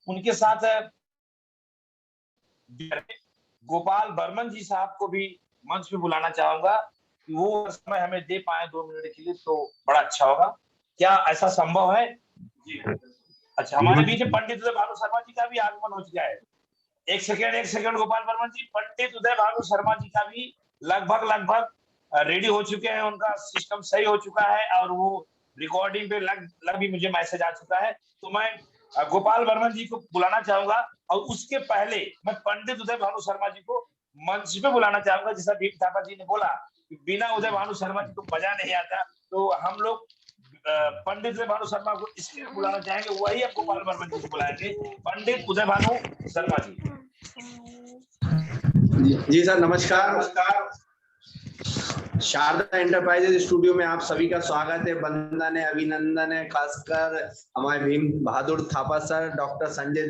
उनके साथ गोपाल बर्मन जी साहब को भी मंच पे बुलाना चाहूंगा कि वो समय हमें दे पाए 2 मिनट के लिए, तो बड़ा अच्छा होगा। क्या ऐसा संभव है? जी अच्छा, हमारे बीच में पंडित उदय भानु शर्मा जी का भी आगमन हो चुका है। एक सेकंड गोपाल बर्मन जी, पंडित उदय भानु शर्मा जी का भी लगभग रेडी हो चुके हैं, उनका सिस्टम सही हो चुका है और वो रिकॉर्डिंग पे लग भी मुझे मैसेज आ चुका है। तो मैं गोपाल बर्मन जी को बुलाना चाहूंगा और उसके पहले मैं पंडित उदय भानु शर्मा जी को मंच पे बुलाना चाहूंगा। जैसा भीम थापा जी ने बोला कि बिना उदय भानु शर्मा जी को बजा नहीं आता, तो हम लोग पंडित उदय भानु शर्मा को इसलिए बुलाना चाहेंगे, वही अब गोपाल बर्मन जी को बुलाएंगे। पंडित उदय भानु शर्मा जी। जी सर, नमस्कार। नमस्कार। शारदा एंटरप्राइजेज स्टूडियो में आप सभी का स्वागत है, वंदन है, अभिनंदन है। खासकर हमारे भीम बहादुर थापा सर, डॉक्टर संजय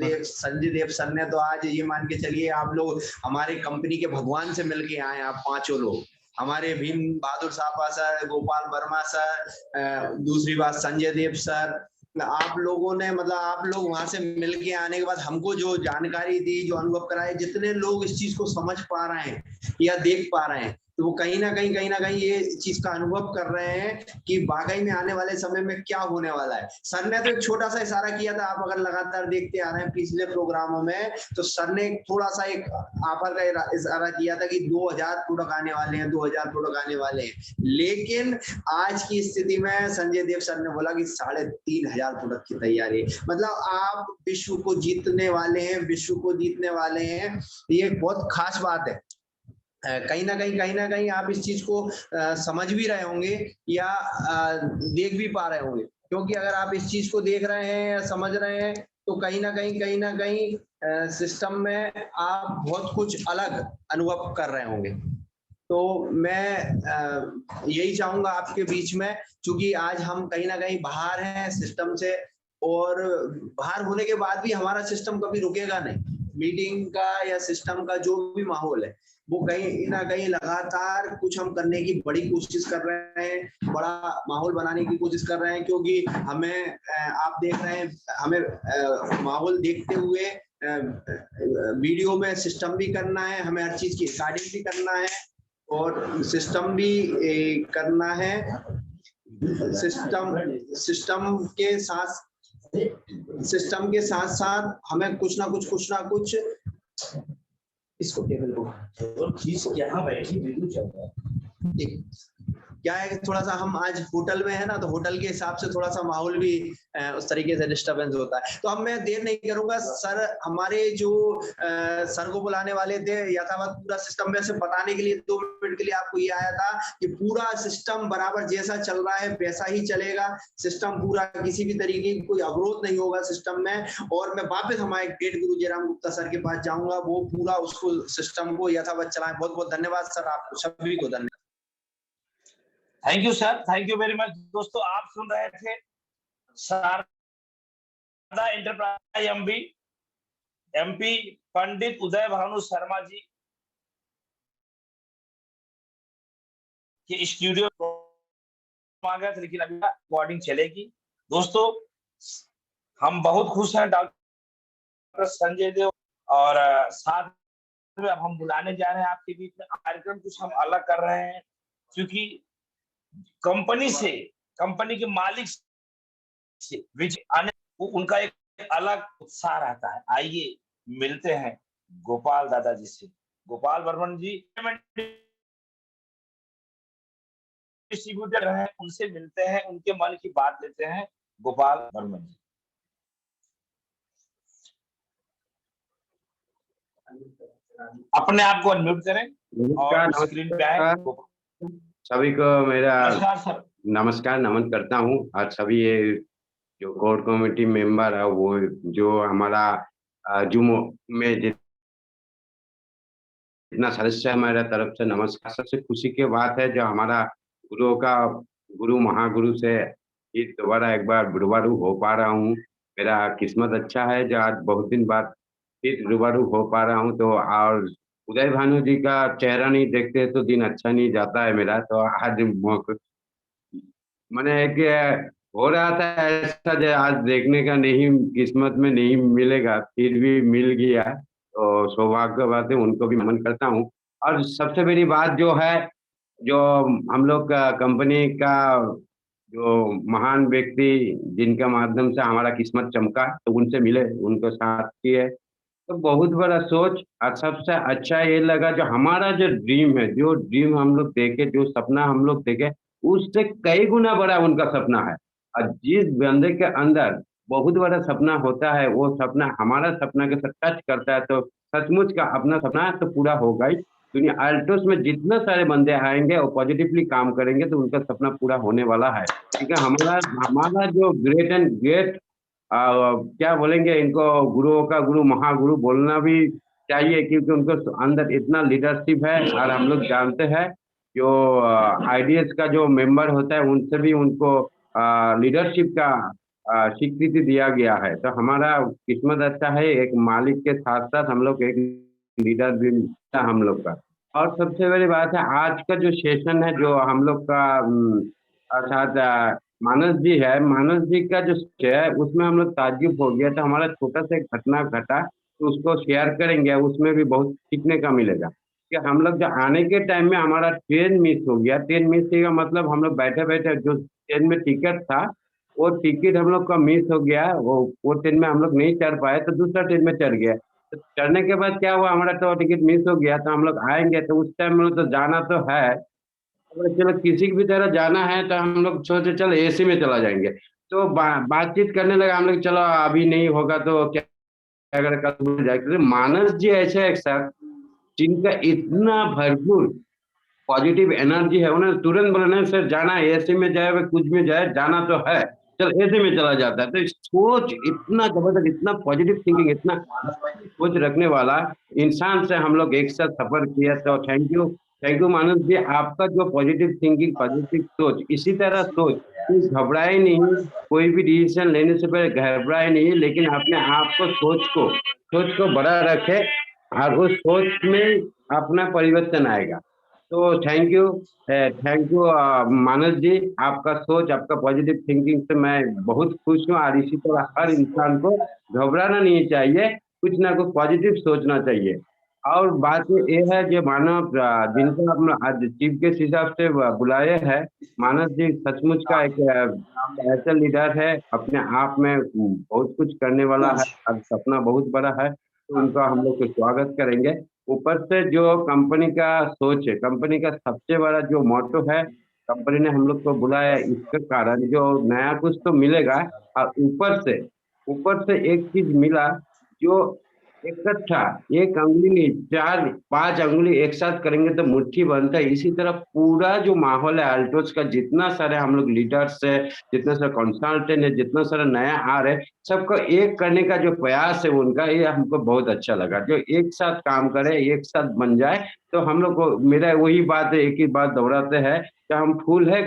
देव सर ने तो आज ये मान के चलिए आप लोग हमारे कंपनी के भगवान से मिलके आए। आप पांचों लोग, हमारे भीम बहादुर थापा सर, गोपाल वर्मा सर, दूसरी बात संजय देव सर, आप लोगों ने मतलब आप लोग वहां से मिलके आने के बाद हमको जो जानकारी दी, जो अनुभव कराए, जितने लोग इस चीज को समझ पा रहे हैं या देख पा रहे हैं, तो वो कहीं ना कहीं ये चीज का अनुभव कर रहे हैं कि वाकई में आने वाले समय में क्या होने वाला है। सर ने तो एक छोटा सा इशारा किया था, आप अगर लगातार देखते आ रहे हैं पिछले प्रोग्रामों में, तो सर ने थोड़ा सा एक ऑफर का इशारा किया था कि 2000 प्रोडक्ट आने वाले हैं, 2000 प्रोडक्ट आने वाले हैं। लेकिन आज की स्थिति में संजय देव सर ने बोला कि 3500 प्रोडक्ट की तैयारी। मतलब आप विश्व को जीतने वाले हैं, विश्व को जीतने वाले हैं। ये बहुत खास बात है। कहीं ना कहीं आप इस चीज को समझ भी रहे होंगे या देख भी पा रहे होंगे, क्योंकि अगर आप इस चीज को देख रहे हैं या समझ रहे हैं तो कहीं ना कहीं सिस्टम में आप बहुत कुछ अलग अनुभव कर रहे होंगे। तो मैं यही चाहूंगा आपके बीच में, क्योंकि आज हम कहीं ना कहीं बाहर हैं सिस्टम से, और बाहर होने के बाद भी हमारा सिस्टम कभी रुकेगा नहीं। मीटिंग का या सिस्टम का जो भी माहौल है, वो कहीं ना कहीं लगातार कुछ हम करने की बड़ी कोशिश कर रहे हैं, बड़ा माहौल बनाने की कोशिश कर रहे हैं, क्योंकि हमें आप देख रहे हैं, हमें माहौल देखते हुए वीडियो में सिस्टम भी करना है, हमें हर चीज की रिकॉर्डिंग भी करना है और सिस्टम भी करना है। सिस्टम के साथ साथ हमें कुछ ना कुछ इसको टेबल को चीज यहाँ बैठी वीडियो चल रहा है। क्या है, थोड़ा सा हम आज होटल में है ना, तो होटल के हिसाब से थोड़ा सा माहौल भी उस तरीके से डिस्टरबेंस होता है। तो अब मैं देर नहीं करूंगा, सर हमारे जो सर को बुलाने वाले थे यथावत पूरा सिस्टम में से बताने के लिए 2 मिनट के लिए आपको ये आया था कि पूरा सिस्टम बराबर जैसा चल रहा है वैसा ही चलेगा। सिस्टम पूरा, किसी भी तरीके की कोई अवरोध नहीं होगा सिस्टम में। और मैं वापस हमारे ग्रेट गुरु जयराम गुप्ता सर के पास जाऊंगा, वो पूरा उसको सिस्टम को यथावत चलाएं। बहुत बहुत धन्यवाद सर, आपको सभी को धन्यवाद। Thank you sir, thank you very much. दोस्तों, आप सुन रहे थे शारदा एंटरप्राइज एमपी पंडित उदय भानु शर्मा जी के स्टूडियो आ गया था, लेकिन अभी रिकॉर्डिंग चलेगी। दोस्तों, हम बहुत खुश हैं डॉक्टर संजय देव, और साथ में अब हम बुलाने जा रहे हैं आपके बीच में। कार्यक्रम कुछ हम अलग कर रहे हैं, क्योंकि कंपनी के मालिक से आने उनका एक अलग उत्साह रहता है। आइए मिलते हैं गोपाल दादाजी से। गोपाल बर्मन जी डिस्ट्रीब्यूटर हैं, उनसे मिलते हैं, उनके मन की बात लेते हैं। गोपाल बर्मन जी, अपने आप को अनम्यूट करें और स्क्रीन पे आए। सभी को मेरा नमस्कार सर। नमस्कार, नमन करता हूँ। आज सभी ये जो कोर कमेटी मेंबर है, वो जो हमारा जूम में जितना सदस्य है, हमारे तरफ से नमस्कार। सबसे खुशी की बात है जो हमारा गुरु महागुरु से दोबारा एक बार रूबरू हो पा रहा हूँ। मेरा किस्मत अच्छा है जो आज बहुत दिन बाद फिर रूबरू हो पा रहा हूँ। तो और उदय भानु जी का चेहरा नहीं देखते तो दिन अच्छा नहीं जाता है मेरा। तो आज मैंने एक हो रहा था ऐसा जो आज देखने का नहीं, किस्मत में नहीं मिलेगा, फिर भी मिल गया तो सौभाग्य की बात है, उनको भी नमन करता हूँ। और सबसे बड़ी बात जो है, जो हम लोग का कंपनी का जो महान व्यक्ति जिनका माध्यम से हमारा किस्मत चमका, तो उनसे मिले, उनको साथ किए, तो बहुत बड़ा सोच। और सबसे अच्छा ये लगा जो हमारा जो ड्रीम है, जो ड्रीम हम लोग देखे, जो सपना हम लोग देखे, उससे कई गुना बड़ा उनका सपना है। और जिस बंदे के अंदर बहुत बड़ा सपना होता है, वो सपना हमारा सपना के साथ टच करता है, तो सचमुच का अपना सपना तो पूरा होगा ही। दुनिया अल्टोस में जितने सारे बंदे आएंगे और पॉजिटिवली काम करेंगे तो उनका सपना पूरा होने वाला है। क्योंकि हमारा हमारा जो ग्रेट एंड ग्रेट क्या बोलेंगे इनको, गुरुओं का गुरु महागुरु बोलना भी चाहिए, क्योंकि उनको अंदर इतना लीडरशिप है। और हम लोग जानते हैं जो आईडीएस का जो मेंबर होता है, उनसे भी उनको लीडरशिप का स्वीकृति दिया गया है। तो हमारा किस्मत अच्छा है, एक मालिक के साथ साथ हम लोग एक लीडर भी मिलता है हम लोग का। और सबसे बड़ी बात है, आज का जो सेशन है जो हम लोग का अर्थात मानस जी है, मानस जी का जो है उसमें हम लोग ताज्जुब हो गया। तो हमारा छोटा सा एक घटना घटा, तो उसको शेयर करेंगे, उसमें भी बहुत सीखने का मिलेगा। कि हम लोग जो आने के टाइम में हमारा ट्रेन मिस हो गया, ट्रेन मिस का मतलब हम लोग बैठे बैठे जो ट्रेन में टिकट था, वो टिकट हम लोग का मिस हो गया, वो ट्रेन में हम लोग नहीं चढ़ पाए, तो दूसरा ट्रेन में चढ़ गया। तो चढ़ने के बाद क्या हुआ, हमारा तो टिकट मिस हो गया, तो हम लोग आएंगे तो उस टाइम में तो जाना तो है, अगर चलो किसी की भी तरह जाना है तो हम लोग सोचे चलो एसी में चला जाएंगे। तो बातचीत करने लगा हम लोग, चलो अभी नहीं होगा तो क्या अगर कल जाएगा। मानस जी ऐसे एक सर जिनका इतना भरपूर पॉजिटिव एनर्जी है, उन्हें तुरंत बोलना सर जाना है, एसी में जाए वे कुछ में जाए, जाना तो है, चल एसी में चला जाता है। तो इस सोच इतना जबरदस्त, इतना पॉजिटिव थिंकिंग, इतना सोच रखने वाला इंसान से हम लोग एक साथ सफर किया। तो थैंक यू मानस जी, आपका जो पॉजिटिव थिंकिंग, पॉजिटिव सोच, इसी तरह सोच, कोई घबराए नहीं, कोई भी डिसीजन लेने से पहले घबराए नहीं, लेकिन अपने आप को सोच को बड़ा रखे, और उस सोच में अपना परिवर्तन आएगा। तो थैंक यू मानस जी, आपका सोच, आपका पॉजिटिव थिंकिंग से मैं बहुत खुश हूँ। और इसी तरह हर इंसान को घबराना नहीं चाहिए, कुछ ना कुछ पॉजिटिव सोचना चाहिए। और बात ये है जो मानव जिनको हम आज चीफ गेस्ट हिसाब से बुलाए हैं, मानस जी सचमुच का एक ऐसा लीडर है, अपने आप में बहुत कुछ करने वाला है और सपना बहुत बड़ा है, तो उनका हम लोग स्वागत करेंगे। ऊपर से जो कंपनी का सोच है, कंपनी का सबसे बड़ा जो मोटो है, कंपनी ने हम लोग को बुलाया इसके कारण जो नया कुछ तो मिलेगा। और ऊपर से एक चीज मिला, जो इकट्ठा एक अंगुली नहीं, चार पांच अंगुली एक साथ करेंगे तो मुट्ठी बनता है। इसी तरह पूरा जो माहौल है अल्टोस का, जितना सारे हम लोग लीडर्स है, जितना सारा कंसल्टेंट है, जितना सारा नया आ रहे, सबको एक करने का जो प्रयास है उनका, ये हमको बहुत अच्छा लगा। जो एक साथ काम करे, एक साथ बन जाए, तो हम लोग को, मेरा वही बात है, एक ही बात दोहराते हैं कि हम फूल है,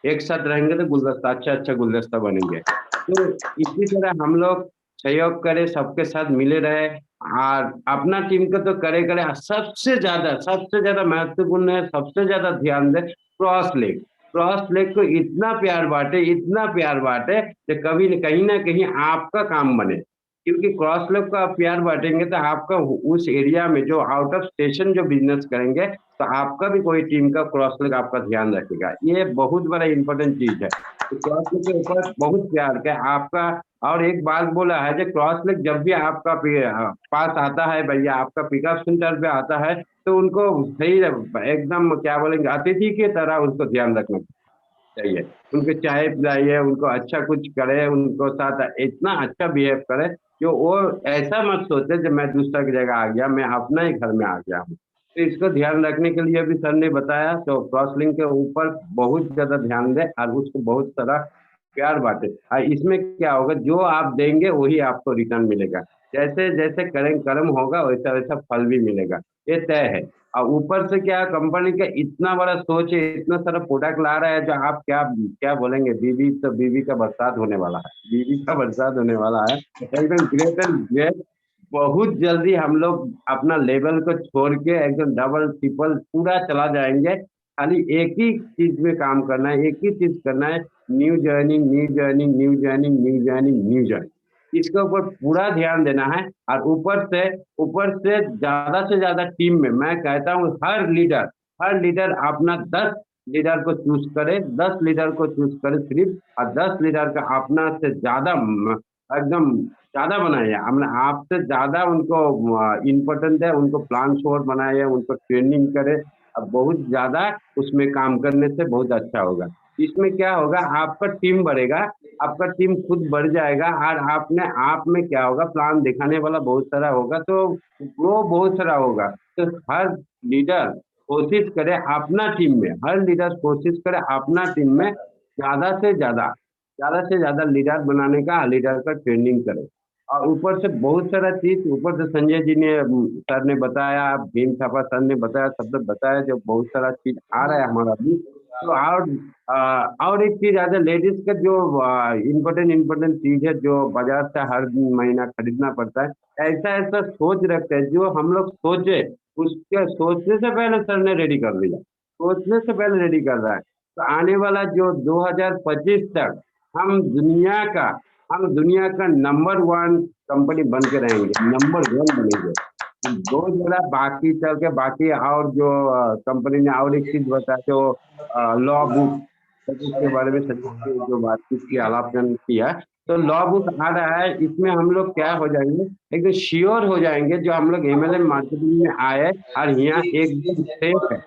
एक साथ रहेंगे तो गुलदस्ता, अच्छा गुलदस्ता बनेंगे। तो इसी तरह हम लोग सहयोग करें, सबके साथ मिले रहे, और अपना टीम को तो करे करे। सबसे ज्यादा महत्वपूर्ण है, सबसे ज्यादा ध्यान दे क्रॉस लेग को इतना प्यार बांटे, इतना प्यार बांटे कि कभी न कहीं ना कहीं आपका काम बने। क्योंकि क्रॉस लेग को आप प्यार बांटेंगे तो आपका उस एरिया में जो आउट ऑफ स्टेशन जो बिजनेस करेंगे, तो आपका भी कोई टीम का क्रॉस लेग आपका ध्यान रखेगा। ये बहुत बड़ा इंपॉर्टेंट चीज है। तो क्रॉस लेग के ऊपर बहुत प्यार का आपका। और एक बात बोला है, जो क्रॉस लेग जब भी आपका पास आता है भैया, आपका पिकअप सेंटर पे आता है, तो उनको सही एकदम क्या बोलेंगे, अतिथि की तरह उनको ध्यान रखना चाहिए। उनको चाय पिलाइए, उनको अच्छा कुछ करे, उनको साथ इतना अच्छा बिहेव करे जो वो ऐसा मत सोचे जब मैं दूसरा की जगह आ गया, मैं अपना ही घर में आ गया हूँ। तो इसको ध्यान रखने के लिए भी सर ने बताया। तो क्रॉस लिंक के ऊपर बहुत ज्यादा ध्यान दें और उसको बहुत सारा प्यार बांटे। इसमें क्या होगा, जो आप देंगे वही आपको रिटर्न मिलेगा। जैसे जैसे करें कर्म होगा, वैसा वैसा फल भी मिलेगा, ये तय है। और ऊपर से क्या, कंपनी का इतना बड़ा सोच है, इतना सारा प्रोडक्ट ला रहा है, जो आप क्या क्या बोलेंगे, बीबी का बरसात होने वाला है, बीबी का बरसात होने वाला है, एकदम ग्रेट एंड ग्रेट। बहुत जल्दी हम लोग अपना लेवल को छोड़ के एकदम डबल ट्रिपल पूरा चला जाएंगे। खाली एक ही चीज में काम करना है, एक ही चीज करना है, new journeying, new journeying, new journeying, new journeying, new journeying. इसके ऊपर पूरा ध्यान देना है। और ऊपर से ज्यादा से ज्यादा टीम में मैं कहता हूँ हर लीडर अपना 10 लीडर को चूज करे, 10 लीडर को चूज करे सिर्फ, और 10 लीडर का अपना से ज्यादा एकदम ज्यादा बनाए, हमने आपसे ज्यादा उनको इम्पोर्टेंट है, उनको प्लान शोर बनाए, उनको ट्रेनिंग करे। अब बहुत ज्यादा उसमें काम करने से बहुत अच्छा होगा। इसमें क्या होगा, आपका टीम बढ़ेगा, आपका टीम खुद बढ़ जाएगा, और आपने आप में क्या होगा, प्लान दिखाने वाला बहुत सारा होगा, तो वो बहुत सारा होगा। तो हर लीडर कोशिश करे अपना टीम में, हर लीडर कोशिश करे अपना टीम में ज्यादा से ज्यादा लीडर बनाने का, लीडर का ट्रेनिंग करे। और ऊपर से बहुत सारा चीज, ऊपर से संजय जी ने सर ने बताया, भीम थापा सर ने बताया, सब लोग बताया, जो बहुत सारा चीज आ रहा है हमारा भी। तो और एक चीज आता है, लेडीज का जो इम्पोर्टेंट चीज है, जो बाजार से हर महीना खरीदना पड़ता है, ऐसा ऐसा सोच रखते हैं, जो हम लोग सोचे उसके सोचने से पहले सर ने रेडी कर लिया, सोचने से पहले रेडी कर रहा है। तो आने वाला जो 2025 तक हम दुनिया का हम दुनिया का नंबर 1 कंपनी बन के रहेंगे, नंबर 1 बनेंगे। दो जगह बाकी चल के, बाकी और जो कंपनी ने और एक चीज बताया, जो लॉ बुक के बारे में संजय जी जो बातचीत की, आलापन किया, तो लॉ बुक आ रहा है, इसमें हम लोग क्या हो जाएंगे, एकदम श्योर हो जाएंगे, जो हम लोग एमएलएम मार्केटिंग में आए और यहाँ एकदम सेफ है।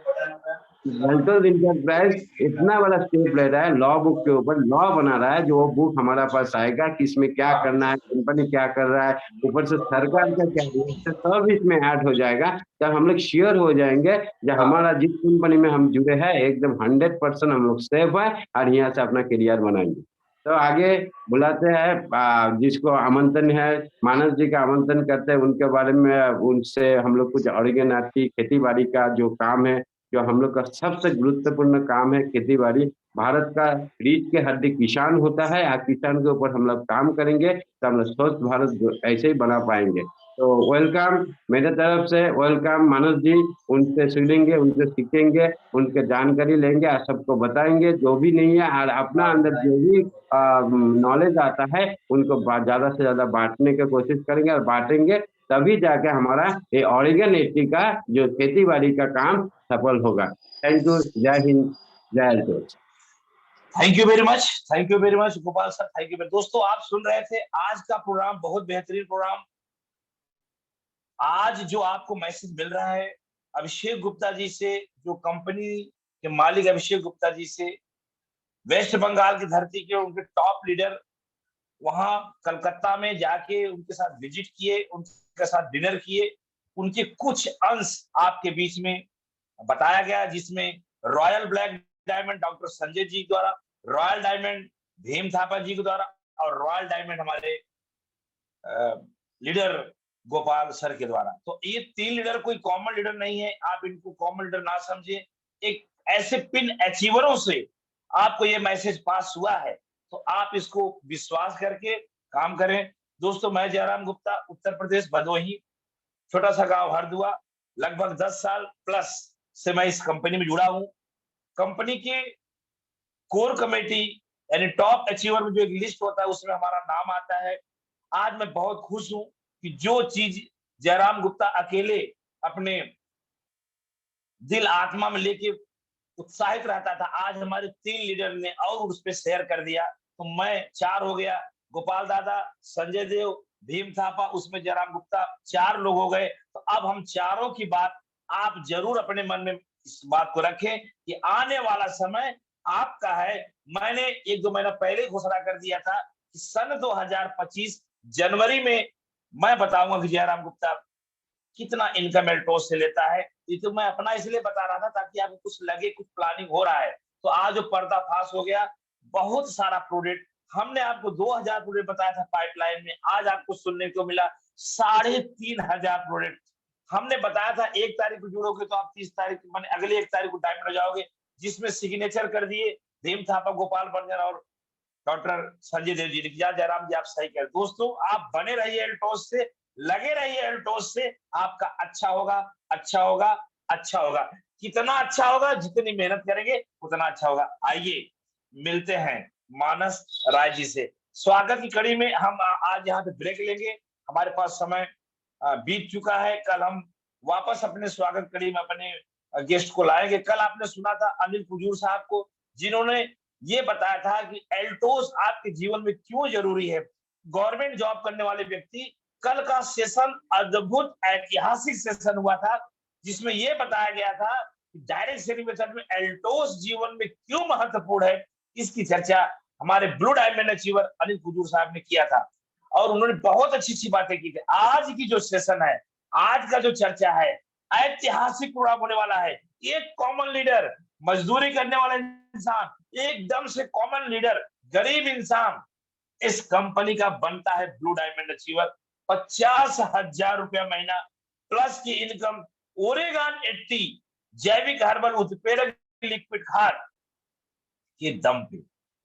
वेल्टोज इंटरप्राइज इतना बड़ा स्टेप ले रहा है, लॉ बुक के ऊपर लॉ बना रहा है, जो वो बुक हमारा पास आएगा कि इसमें क्या करना है, कंपनी क्या कर रहा है, ऊपर से सरकार का क्या रिएक्शन, सब इसमें ऐड हो जाएगा। तो हम लोग श्योर हो जाएंगे, जो हमारा जिस कंपनी में हम जुड़े हैं, एकदम 100% हम लोग सेफ है, और यहाँ से अपना करियर बनाएंगे। तो आगे बुलाते हैं, जिसको आमंत्रण है, मानस जी का आमंत्रण करते हैं, उनके बारे में उनसे हम लोग कुछ ऑर्गेनाइज खेती बाड़ी का जो काम है, जो हम लोग का सबसे गुरुत्वपूर्ण काम है, खेती बाड़ी। भारत का रीढ़ के हड्डी किसान होता है, और किसान के ऊपर हम लोग काम करेंगे, तो हम लोग स्वस्थ भारत ऐसे ही बना पाएंगे। तो वेलकम, मेरे तरफ से वेलकम मानस जी। उनसे सुनेंगे, उनसे सीखेंगे, उनके जानकारी लेंगे, और सबको बताएंगे जो भी नहीं है, और अपना अंदर जो भी नॉलेज आता है, उनको ज्यादा से ज्यादा बांटने की कोशिश करेंगे, और बांटेंगे, तभी जाके हमारा ये ऑर्गेनिटी का जो खेती बाड़ी का काम सफल होगा। Thank you. जय हिंद, जय Hind. Thank you very much Gopal sir, thank you. दोस्तों आप सुन रहे थे आज का प्रोग्राम, बहुत बेहतरीन प्रोग्राम। आज जो आपको मैसेज मिल रहा है अभिषेक गुप्ता जी से, जो कंपनी के मालिक अभिषेक गुप्ता जी से, वेस्ट बंगाल की धरती के उनके टॉप लीडर, वहां कलकत्ता में जाके उनके साथ विजिट किए, उनके साथ डिनर किए, उनके कुछ अंश आपके बीच में बताया गया, जिसमें royal black diamond doctor Sanjay ji द्वारा, रॉयल डायमंड भीम थापा जी के द्वारा, और रॉयल डायमंड हमारे लीडर गोपाल सर के द्वारा। तो ये 3 लीडर कोई कॉमन लीडर नहीं है, आप इनको कॉमन लीडर ना समझे। एक ऐसे पिन अचीवरों से आपको ये मैसेज पास हुआ है, तो आप इसको विश्वास करके काम करें। दोस्तों मैं जयराम गुप्ता, उत्तर प्रदेश भदोही, छोटा सा गांव हरदुआ, लगभग 10 साल प्लस से मैं इस कंपनी में जुड़ा हूं। कंपनी के कोर कमेटी यानी टॉप अचीवर में जो एक लिस्ट होता है, उसमें हमारा नाम आता है। आज मैं बहुत खुश हूं कि जो चीज जयराम गुप्ता अकेले अपने दिल आत्मा में लेके उत्साहित रहता था, आज हमारे 3 लीडर ने और उस पर शेयर कर दिया, तो मैं 4 हो गया। गोपाल दादा, संजय देव, भीम थापा, उसमें जयराम गुप्ता, 4 लोग हो गए। तो अब हम चारों की बात आप जरूर अपने मन में इस बात को रखें कि आने वाला समय आपका है। मैंने 1-2 महीना पहले घोषणा कर दिया था कि सन 2025 जनवरी में मैं बताऊंगा कि जयराम गुप्ता कितना इनकम एल्टोस से लेता है। ये तो मैं अपना इसलिए बता रहा था ताकि आपको कुछ लगे, कुछ प्लानिंग हो रहा है। तो आज जो पर्दाफाश हो गया, बहुत सारा प्रोडक्ट हमने आपको 2000 प्रोडक्ट बताया था पाइपलाइन में, आज आपको सुनने को मिला 3500 प्रोडक्ट। हमने बताया था 1 तारीख को जुड़ोगे तो आप 30 तारीख माने अगले 1 तारीख को टाइम हो जाओगे, जिसमें सिग्नेचर कर दिए भीम थापा, गोपाल बर्जर और डॉक्टर संजय देव जी ने किया। जयराम जी आप सही कह, दोस्तों आप बने रहिए एल्टोस से, लगे रहिए एल्टोस से, आपका अच्छा होगा, अच्छा होगा, अच्छा होगा। कितना अच्छा होगा, जितनी मेहनत करेंगे उतना अच्छा होगा। आइए मिलते हैं मानस राय जी से। स्वागत की कड़ी में हम आज यहाँ पे ब्रेक लेंगे, हमारे पास समय बीत चुका है। कल हम वापस अपने स्वागत कड़ी में अपने गेस्ट को लाएंगे। कल आपने सुना था अनिल कुजूर साहब को, जिन्होंने ये बताया था कि एल्टोस आपके जीवन में क्यों जरूरी है। गवर्नमेंट जॉब करने वाले व्यक्ति, कल का सेशन अद्भुत ऐतिहासिक सेशन हुआ था, जिसमें यह बताया गया था कि डायरेक्ट सेलिंग मेथड में एल्टोस जीवन में क्यों महत्वपूर्ण है। इसकी चर्चा हमारे blue diamond achiever Anil Kujur साहब ने किया था और उन्होंने बहुत अच्छी अच्छी बातें की थी। आज की जो सेशन है, आज का जो चर्चा है, ऐतिहासिक प्रोग्राम होने वाला है। एक कॉमन लीडर, मजदूरी करने वाला इंसान, एकदम से कॉमन लीडर, गरीब इंसान इस कंपनी का बनता है ब्लू डायमंड अचीवर। 50,000 रुपया महीना प्लस की इनकम, ओरेगन 80 जैविक हर्बल उत्प्रेरक लिक्विड खाद के दम पे।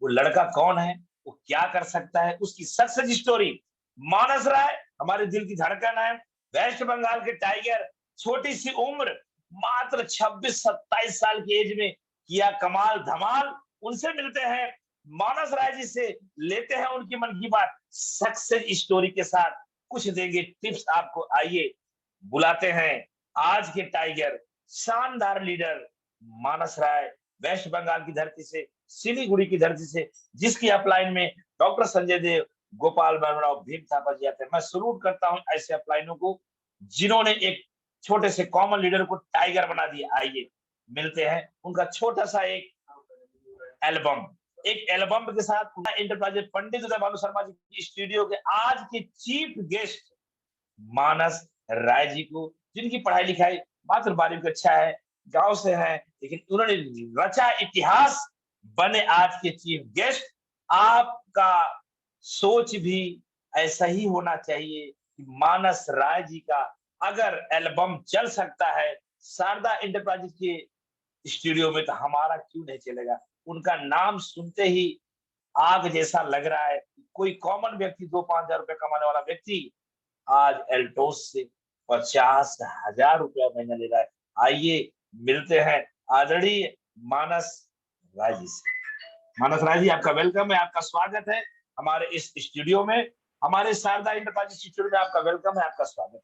वो लड़का कौन है, वो क्या कर सकता है, उसकी सक्सेस स्टोरी। मानस राय हमारे दिल की धड़कन है, वेस्ट बंगाल के टाइगर, छोटी सी उम्र, मात्र 26-27 साल की एज में किया कमाल धमाल। उनसे मिलते हैं, मानस राय जी से लेते हैं उनकी मन की बात, सक्सेस स्टोरी के साथ कुछ देंगे टिप्स आपको। आइए बुलाते हैं आज के टाइगर, शानदार लीडर मानस राय, वेस्ट बंगाल की धरती से, सिलीगुड़ी की धरती से, जिसकी अपलाइन में डॉक्टर संजय देव, गोपाल वर्मा और भीम थापा जी आते हैं। मैं सलूट करता हूं ऐसे अपलाइनों को, जिन्होंने एक छोटे से कॉमन लीडर को टाइगर बना दिया। आइए मिलते हैं उनका छोटा सा एक एल्बम, एक एल्बम के साथ इंटरप्राइजेज पंडित उदय भानु शर्मा जी की स्टूडियो के आज के चीफ गेस्ट मानस राय जी को, जिनकी पढ़ाई लिखाई मात्र 12वीं कक्षा है, गांव से है, लेकिन उन्होंने रचा इतिहास, बने आज के चीफ गेस्ट। आपका सोच भी ऐसा ही होना चाहिए कि मानस राय जी का अगर एल्बम चल सकता है शारदा इंटरप्राइजेज के स्टूडियो में, तो हमारा क्यों नहीं चलेगा। उनका नाम सुनते ही आग जैसा लग रहा है। कोई कॉमन व्यक्ति, 2-5 हजार रुपए कमाने वाला व्यक्ति आज एल्टोस से 50,000 रुपया महीना ले रहा है। आइए मिलते हैं आदरणीय मानस राय जी से। मानस राय जी, आपका वेलकम है, आपका स्वागत है हमारे इस स्टूडियो में, हमारे शारदा इंटरप्राइजेज स्टूडियो में आपका वेलकम है, आपका स्वागत है।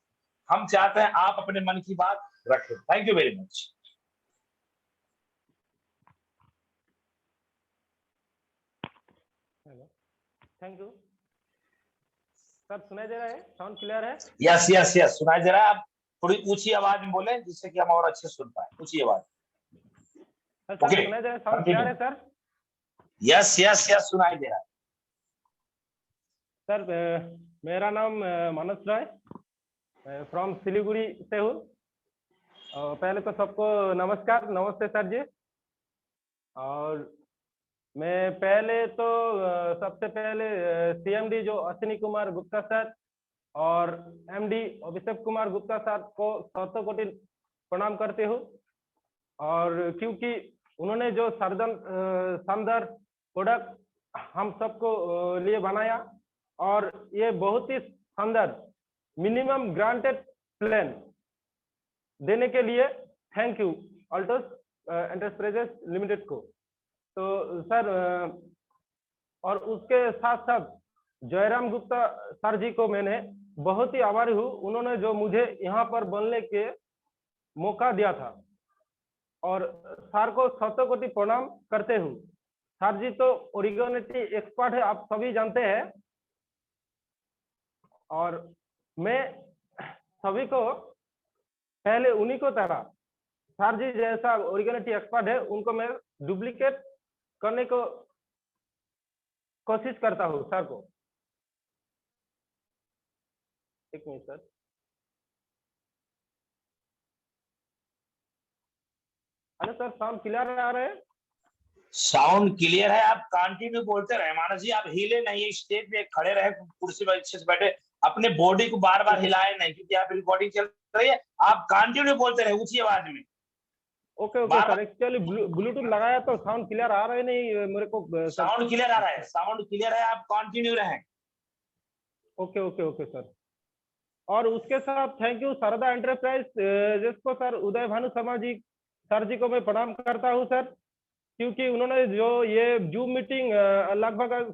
हम चाहते हैं आप अपने मन की बात रखें। Thank you very much. Thank you sir. सुनाई दे रहा है? साउंड क्लियर है? यस यस यस, सुनाई दे रहा है। आप थोड़ी ऊंची आवाज में बोले जिससे कि हम और अच्छे सुन पाए। ऊंची आवाज। सर ओके, सुनाई दे रहा है? साउंड क्लियर है सर? यस यस यस, सुनाई दे रहा है सर। मेरा नाम मानस राय, फ्रॉम सिलीगुड़ी से हूँ। पहले तो सबको नमस्कार, नमस्ते सर जी। और मैं पहले तो सबसे पहले सीएमडी जो अश्विनी कुमार गुप्ता सर और एमडी अभिषेक कुमार गुप्ता सर को सौ कोटि प्रणाम करते हूँ। और क्योंकि उन्होंने जो शानदार प्रोडक्ट हम सबको लिए बनाया, और ये बहुत ही शानदार मिनिमम ग्रांटेड प्लान देने के लिए thank you Altos enterprises limited को। तो सर, और उसके साथ साथ जयराम गुप्ता सर जी को मैंने बहुत ही आभारी हूँ, उन्होंने जो मुझे यहाँ पर बनने के मौका दिया था। और सर को सौ कोटि प्रणाम करते हूँ। सर जी तो ओरिजिनलिटी एक्सपर्ट है, आप सभी जानते हैं। और मैं सभी को पहले उन्हीं को तरह सर जी जैसा ओरिजिनलिटी एक्सपर्ट है, उनको मैं डुप्लीकेट करने को कोशिश करता हूँ सर को। एक minute sir. Hello sir, sound clear आ रहा है? साउंड क्लियर है। आप कंटिन्यू बोलते रहे मानस जी, आप हिले नहीं, स्टेज पे खड़े रहे, कुर्सी पर अच्छे से बैठे, अपने बॉडी को बार बार हिलाए नहीं, क्योंकि आप रिकॉर्डिंग चल रही है। आप कंटिन्यू बोलते रहे ऊंची आवाज में। Okay okay sir, actually Bluetooth लगाया तो साउंड क्लियर आ रहा है नहीं मेरे को। साउंड क्लियर आ रहा है, साउंड क्लियर है, आप कंटिन्यू रहें। Okay okay okay sir. और उसके साथ थैंक यू शारदा एंटरप्राइज जिसको सर उदय भानु शर्मा जी सर जी को मैं प्रणाम करता हूँ सर, क्योंकि उन्होंने जो ये जूम मीटिंग लगभग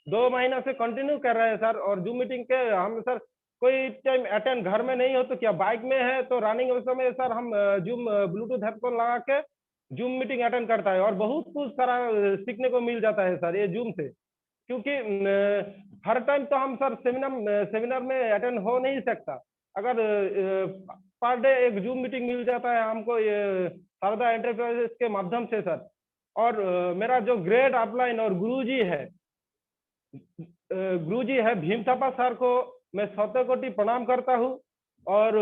2 महीना से कंटिन्यू कर रहे हैं सर। और जूम मीटिंग के हम सर कोई टाइम अटेंड घर में नहीं हो तो क्या बाइक में है तो रनिंग उस समय सर हम जूम ब्लूटूथ हेडफोन लगा के जूम मीटिंग अटेंड करता है और बहुत कुछ सारा सीखने को मिल जाता है सर ये जूम से। क्योंकि हर टाइम तो हम सर सेमिनार में अटेंड हो नहीं सकता। अगर पर डे एक जूम मीटिंग मिल जाता है हमको ये शारदा एंटरप्राइजेस के माध्यम से सर। और मेरा जो ग्रेट अपलाइन और गुरुजी है भीम थापा सर को मैं शतकोटि प्रणाम करता हूँ। और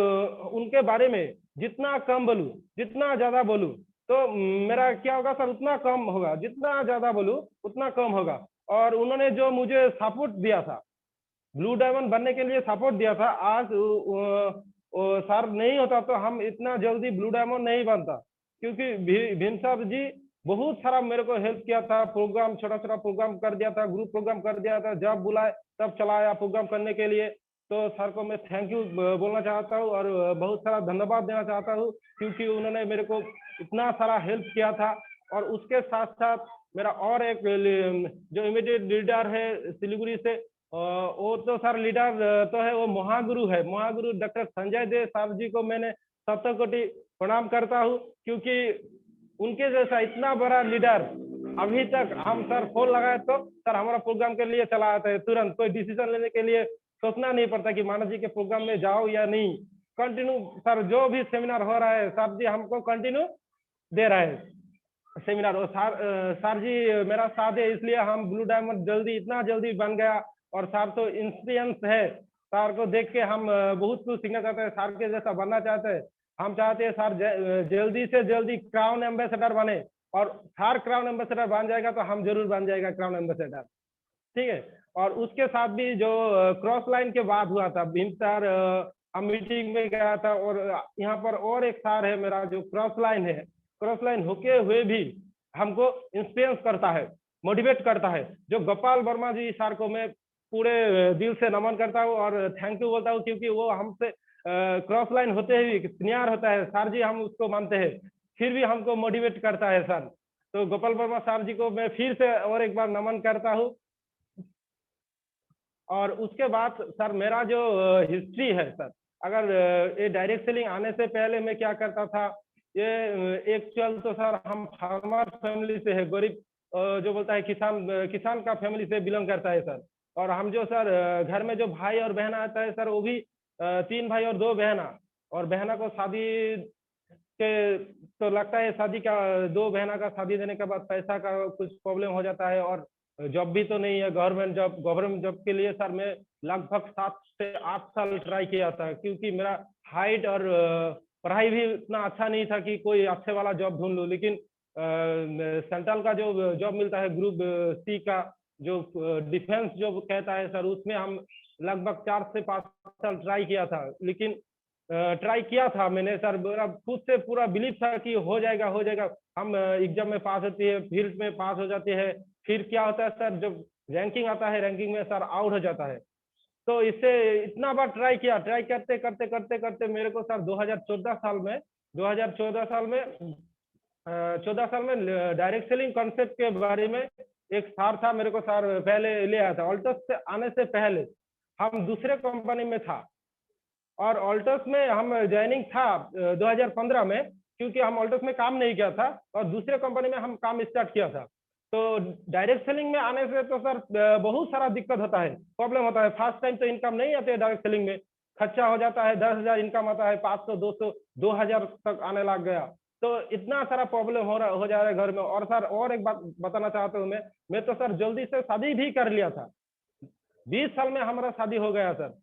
उनके बारे में जितना कम बोलूं जितना ज्यादा बोलूं तो मेरा क्या होगा सर उतना कम होगा, जितना ज्यादा बोलूं उतना कम होगा। और उन्होंने जो मुझे सपोर्ट दिया था, ब्लू डायमंड बनने के लिए सपोर्ट दिया था, आज सर नहीं होता तो हम इतना जल्दी ब्लू डायमंड नहीं बनता। क्योंकि भीम साहब जी बहुत सारा मेरे को हेल्प किया था, प्रोग्राम छोटा छोटा प्रोग्राम कर दिया था, ग्रुप प्रोग्राम कर दिया था, जब बुलाए तब चलाया प्रोग्राम करने के लिए। तो सर को मैं थैंक यू बोलना चाहता हूँ और बहुत सारा धन्यवाद देना चाहता हूँ, क्योंकि उन्होंने मेरे को इतना सारा हेल्प किया था। और उसके साथ साथ मेरा और एक जो इमीडिएट लीडर है सिलीगुड़ी से, वो तो सर लीडर तो है, वो महागुरु है, महागुरु डॉक्टर संजय देव साहब जी को मैंने शतकोटि प्रणाम करता हूँ। क्योंकि उनके जैसा इतना बड़ा लीडर अभी तक हम सर फोन लगाए तो सर हमारा प्रोग्राम के लिए चला आता है, तुरंत कोई डिसीजन लेने के लिए सोचना नहीं पड़ता कि मानव जी के प्रोग्राम में जाओ या नहीं। कंटिन्यू सर जो भी सेमिनार हो रहा है सर जी हमको कंटिन्यू दे रहे हैं सेमिनार। और सर जी मेरा साथ है, इसलिए हम ब्लू डायमंड जल्दी इतना जल्दी बन गया। और सर तो इंस्पिरेंस है, सर को देख के हम बहुत कुछ सीखना चाहते हैं, सर के जैसा बनना चाहते हैं। हम चाहते हैं सर जल्दी से जल्दी क्राउन एम्बेसडर बने, और सर क्राउन एम्बेसडर बन जाएगा तो हम जरूर बन जाएगा क्राउन एम्बेसडर, ठीक है। और उसके साथ भी जो क्रॉस लाइन के बाद हुआ था, भीम सर हम मीटिंग में गया था, और यहाँ पर और एक सर है मेरा जो क्रॉस लाइन है, क्रॉस लाइन होके हुए भी हमको इंस्पिरेंस करता है, मोटिवेट करता है, जो गोपाल वर्मा जी सर को मैं पूरे दिल से नमन करता हूँ और थैंक यू बोलता हूँ। क्योंकि वो हमसे क्रॉस लाइन होते हुए सीनियर होता है सर जी, हम उसको मानते हैं, फिर भी हमको मोटिवेट करता है सर। तो गोपाल वर्मा सर जी को मैं फिर से और एक बार नमन करता हूँ। और उसके बाद सर मेरा जो हिस्ट्री है सर, अगर ये डायरेक्ट सेलिंग आने से पहले मैं क्या करता था, ये एक्चुअल तो सर हम फार्मर फैमिली से है, गरीब जो बोलता है किसान का फैमिली से बिलोंग करता है सर। और हम जो सर घर में जो भाई और बहना आता है सर, वो भी 3 भाई और 2 बहना, और बहना को शादी के तो लगता है शादी का 2 बहना का शादी देने के बाद पैसा का कुछ प्रॉब्लम हो जाता है, और जॉब भी तो नहीं है गवर्नमेंट जॉब के लिए सर मैं लगभग 7 से 8 साल ट्राई किया था। क्योंकि मेरा हाइट और पढ़ाई भी इतना अच्छा नहीं था कि कोई अच्छे वाला जॉब ढूंढ लूँ। लेकिन सेंट्रल का जो जॉब मिलता है ग्रुप सी का, जो डिफेंस जो कहता है सर, उसमें हम लगभग 4 से 5 साल ट्राई किया था। लेकिन ट्राई किया था मैंने सर, मेरा खुद से पूरा बिलीव था कि हो जाएगा हो जाएगा। हम एग्जाम में पास होती है, फील्ड में पास हो जाते हैं, फिर क्या होता है सर, जब रैंकिंग आता है रैंकिंग में सर आउट हो जाता है। तो इससे इतना बार ट्राई किया, ट्राई करते करते करते करते मेरे को सर 2014 साल में डायरेक्ट सेलिंग कॉन्सेप्ट के बारे में एक सर था, मेरे को सर पहले ले आया था। ऑल्टस से आने से पहले हम दूसरे कंपनी में था, और ऑल्टस में हम ज्वाइनिंग था 2015 में, क्योंकि हम ऑल्टस में काम नहीं किया था और दूसरे कंपनी में हम काम स्टार्ट किया था। तो डायरेक्ट सेलिंग में आने से तो सर बहुत सारा दिक्कत होता है, प्रॉब्लम होता है। फर्स्ट टाइम तो इनकम नहीं आती है डायरेक्ट सेलिंग में, खर्चा हो जाता है 10,000 इनकम आता है, 500 200 2000 तक आने लग गया। तो इतना सारा प्रॉब्लम हो जा रहा है घर में। और सर और एक बात बताना चाहता हूँ, मैं तो सर जल्दी से शादी भी कर लिया था, 20 साल में हमारा शादी हो गया सर।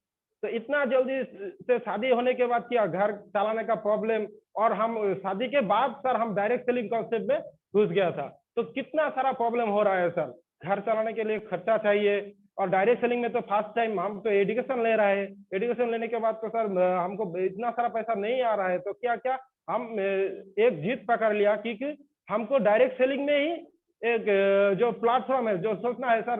तो इतना जल्दी से शादी होने के बाद क्या घर चलाने का प्रॉब्लम, और हम शादी के बाद सर हम डायरेक्ट सेलिंग कॉन्सेप्ट में घुस गया था। तो कितना सारा प्रॉब्लम हो रहा है सर, घर चलाने के लिए खर्चा चाहिए, और डायरेक्ट सेलिंग में तो फर्स्ट टाइम हम तो एजुकेशन ले रहे हैं, एजुकेशन लेने के बाद तो सर हमको इतना सारा पैसा नहीं आ रहा है। तो क्या क्या हम एक जीत पकड़ लिया कि हमको डायरेक्ट सेलिंग में ही एक जो प्लेटफॉर्म है, जो सोचना है सर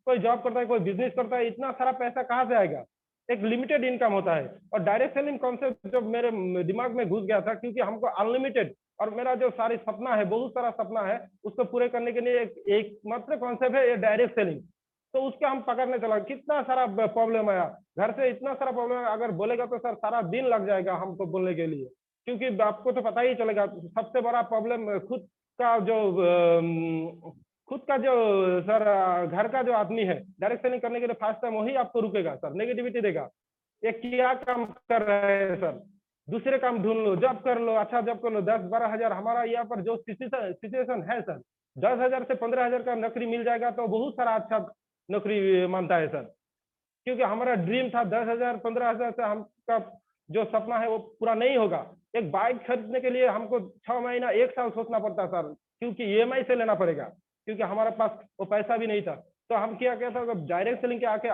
कोई जॉब करता है कोई बिजनेस करता है, इतना सारा पैसा कहाँ से आएगा, एक लिमिटेड इनकम होता है। और डायरेक्ट सेलिंग कॉन्सेप्ट जब मेरे दिमाग में घुस गया था, क्योंकि हमको अनलिमिटेड और मेरा जो सारी सपना है, बहुत सारा सपना है, उसको पूरे करने के लिए एक मात्र कॉन्सेप्ट है, ये डायरेक्ट सेलिंग। तो उसके हम पकड़ने चला, कितना सारा प्रॉब्लम आया घर से, इतना सारा प्रॉब्लम आया, अगर बोलेगा तो सर सारा दिन लग जाएगा हमको बोलने के लिए, क्योंकि आपको तो पता ही चलेगा सबसे बड़ा प्रॉब्लम खुद का जो सर घर का जो आदमी है, डायरेक्ट सेलिंग करने के लिए फर्स्ट टाइम वही आपको रुकेगा सर, नेगेटिविटी देगा, ये क्या काम कर रहे हैं सर, दूसरे काम ढूंढ लो, जॉब कर लो, अच्छा जॉब कर लो, 10-12 हजार। हमारा यहाँ पर जो सिचुएशन है सर, 10,000 से 15,000 का नौकरी मिल जाएगा तो बहुत सारा अच्छा नौकरी मानता है सर, क्योंकि हमारा ड्रीम था 10,000 15,000 से हमका जो सपना है वो पूरा नहीं होगा। एक बाइक खरीदने के लिए हमको 6 महीना 1 साल सोचना पड़ता सर, क्योंकि ईएमआई से लेना पड़ेगा, क्योंकि हमारे पास वो पैसा भी नहीं था। तो हम क्या था, डायरेक्ट सेलिंग के आके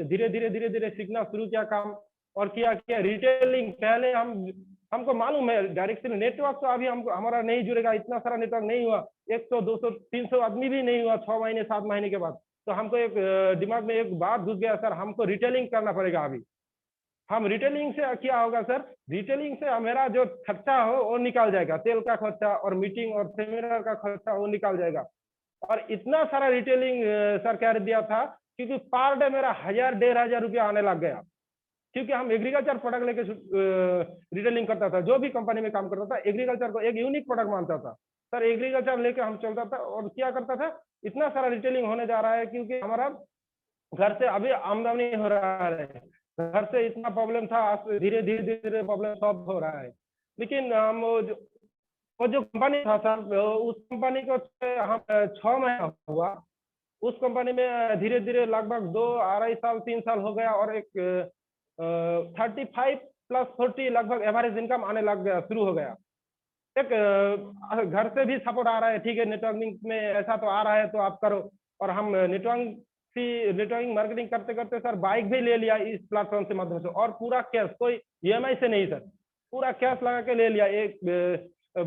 धीरे धीरे सीखना शुरू किया काम, और किया रिटेलिंग। पहले हमको मालूम है डायरेक्ट सेलिंग नेटवर्क तो अभी हमको हमारा नहीं जुड़ेगा, इतना सारा नेटवर्क नहीं हुआ, 100 200 300 आदमी भी नहीं हुआ 6 महीने 7 महीने के बाद। तो हमको एक दिमाग में एक बात घुस गया सर, हमको रिटेलिंग करना पड़ेगा। अभी हम रिटेलिंग से क्या होगा सर, रिटेलिंग से मेरा जो खर्चा हो वो निकाल जाएगा, तेल का खर्चा और मीटिंग और सेमिनार का खर्चा वो निकाल जाएगा। और इतना सारा रिटेलिंग सर कर दिया था, क्योंकि पर डे मेरा 1000-1500 रुपया आने लग गया, क्योंकि हम एग्रीकल्चर प्रोडक्ट लेके रिटेलिंग करता था। जो भी कंपनी में काम करता था एग्रीकल्चर को एक यूनिक प्रोडक्ट मानता था सर, एग्रीकल्चर लेके हम चलता था। और क्या करता था, इतना सारा रिटेलिंग होने जा रहा है, क्योंकि हमारा घर से अभी आमदनी हो रहा है, घर से इतना प्रॉब्लम था, धीरे धीरे प्रॉब्लम सॉल्व हो रहा है। लेकिन हम वो जो कंपनी था सर, उस कंपनी को हम 6 महीना हुआ, उस कंपनी में धीरे धीरे लगभग 2-2.5 साल 3 साल हो गया, और एक 35 + 40 लगभग एवरेज इनकम आने लग गया, शुरू हो गया। एक घर से भी सपोर्ट आ रहा है, ठीक है नेटवर्किंग में ऐसा तो आ रहा है तो आप करो। और हम नेटवर्किंग मार्केटिंग करते करते सर बाइक भी ले लिया इस प्लेटफॉर्म से माध्यम से, और पूरा कैश, कोई ईएमआई से नहीं सर, पूरा कैश लगा के ले लिया एक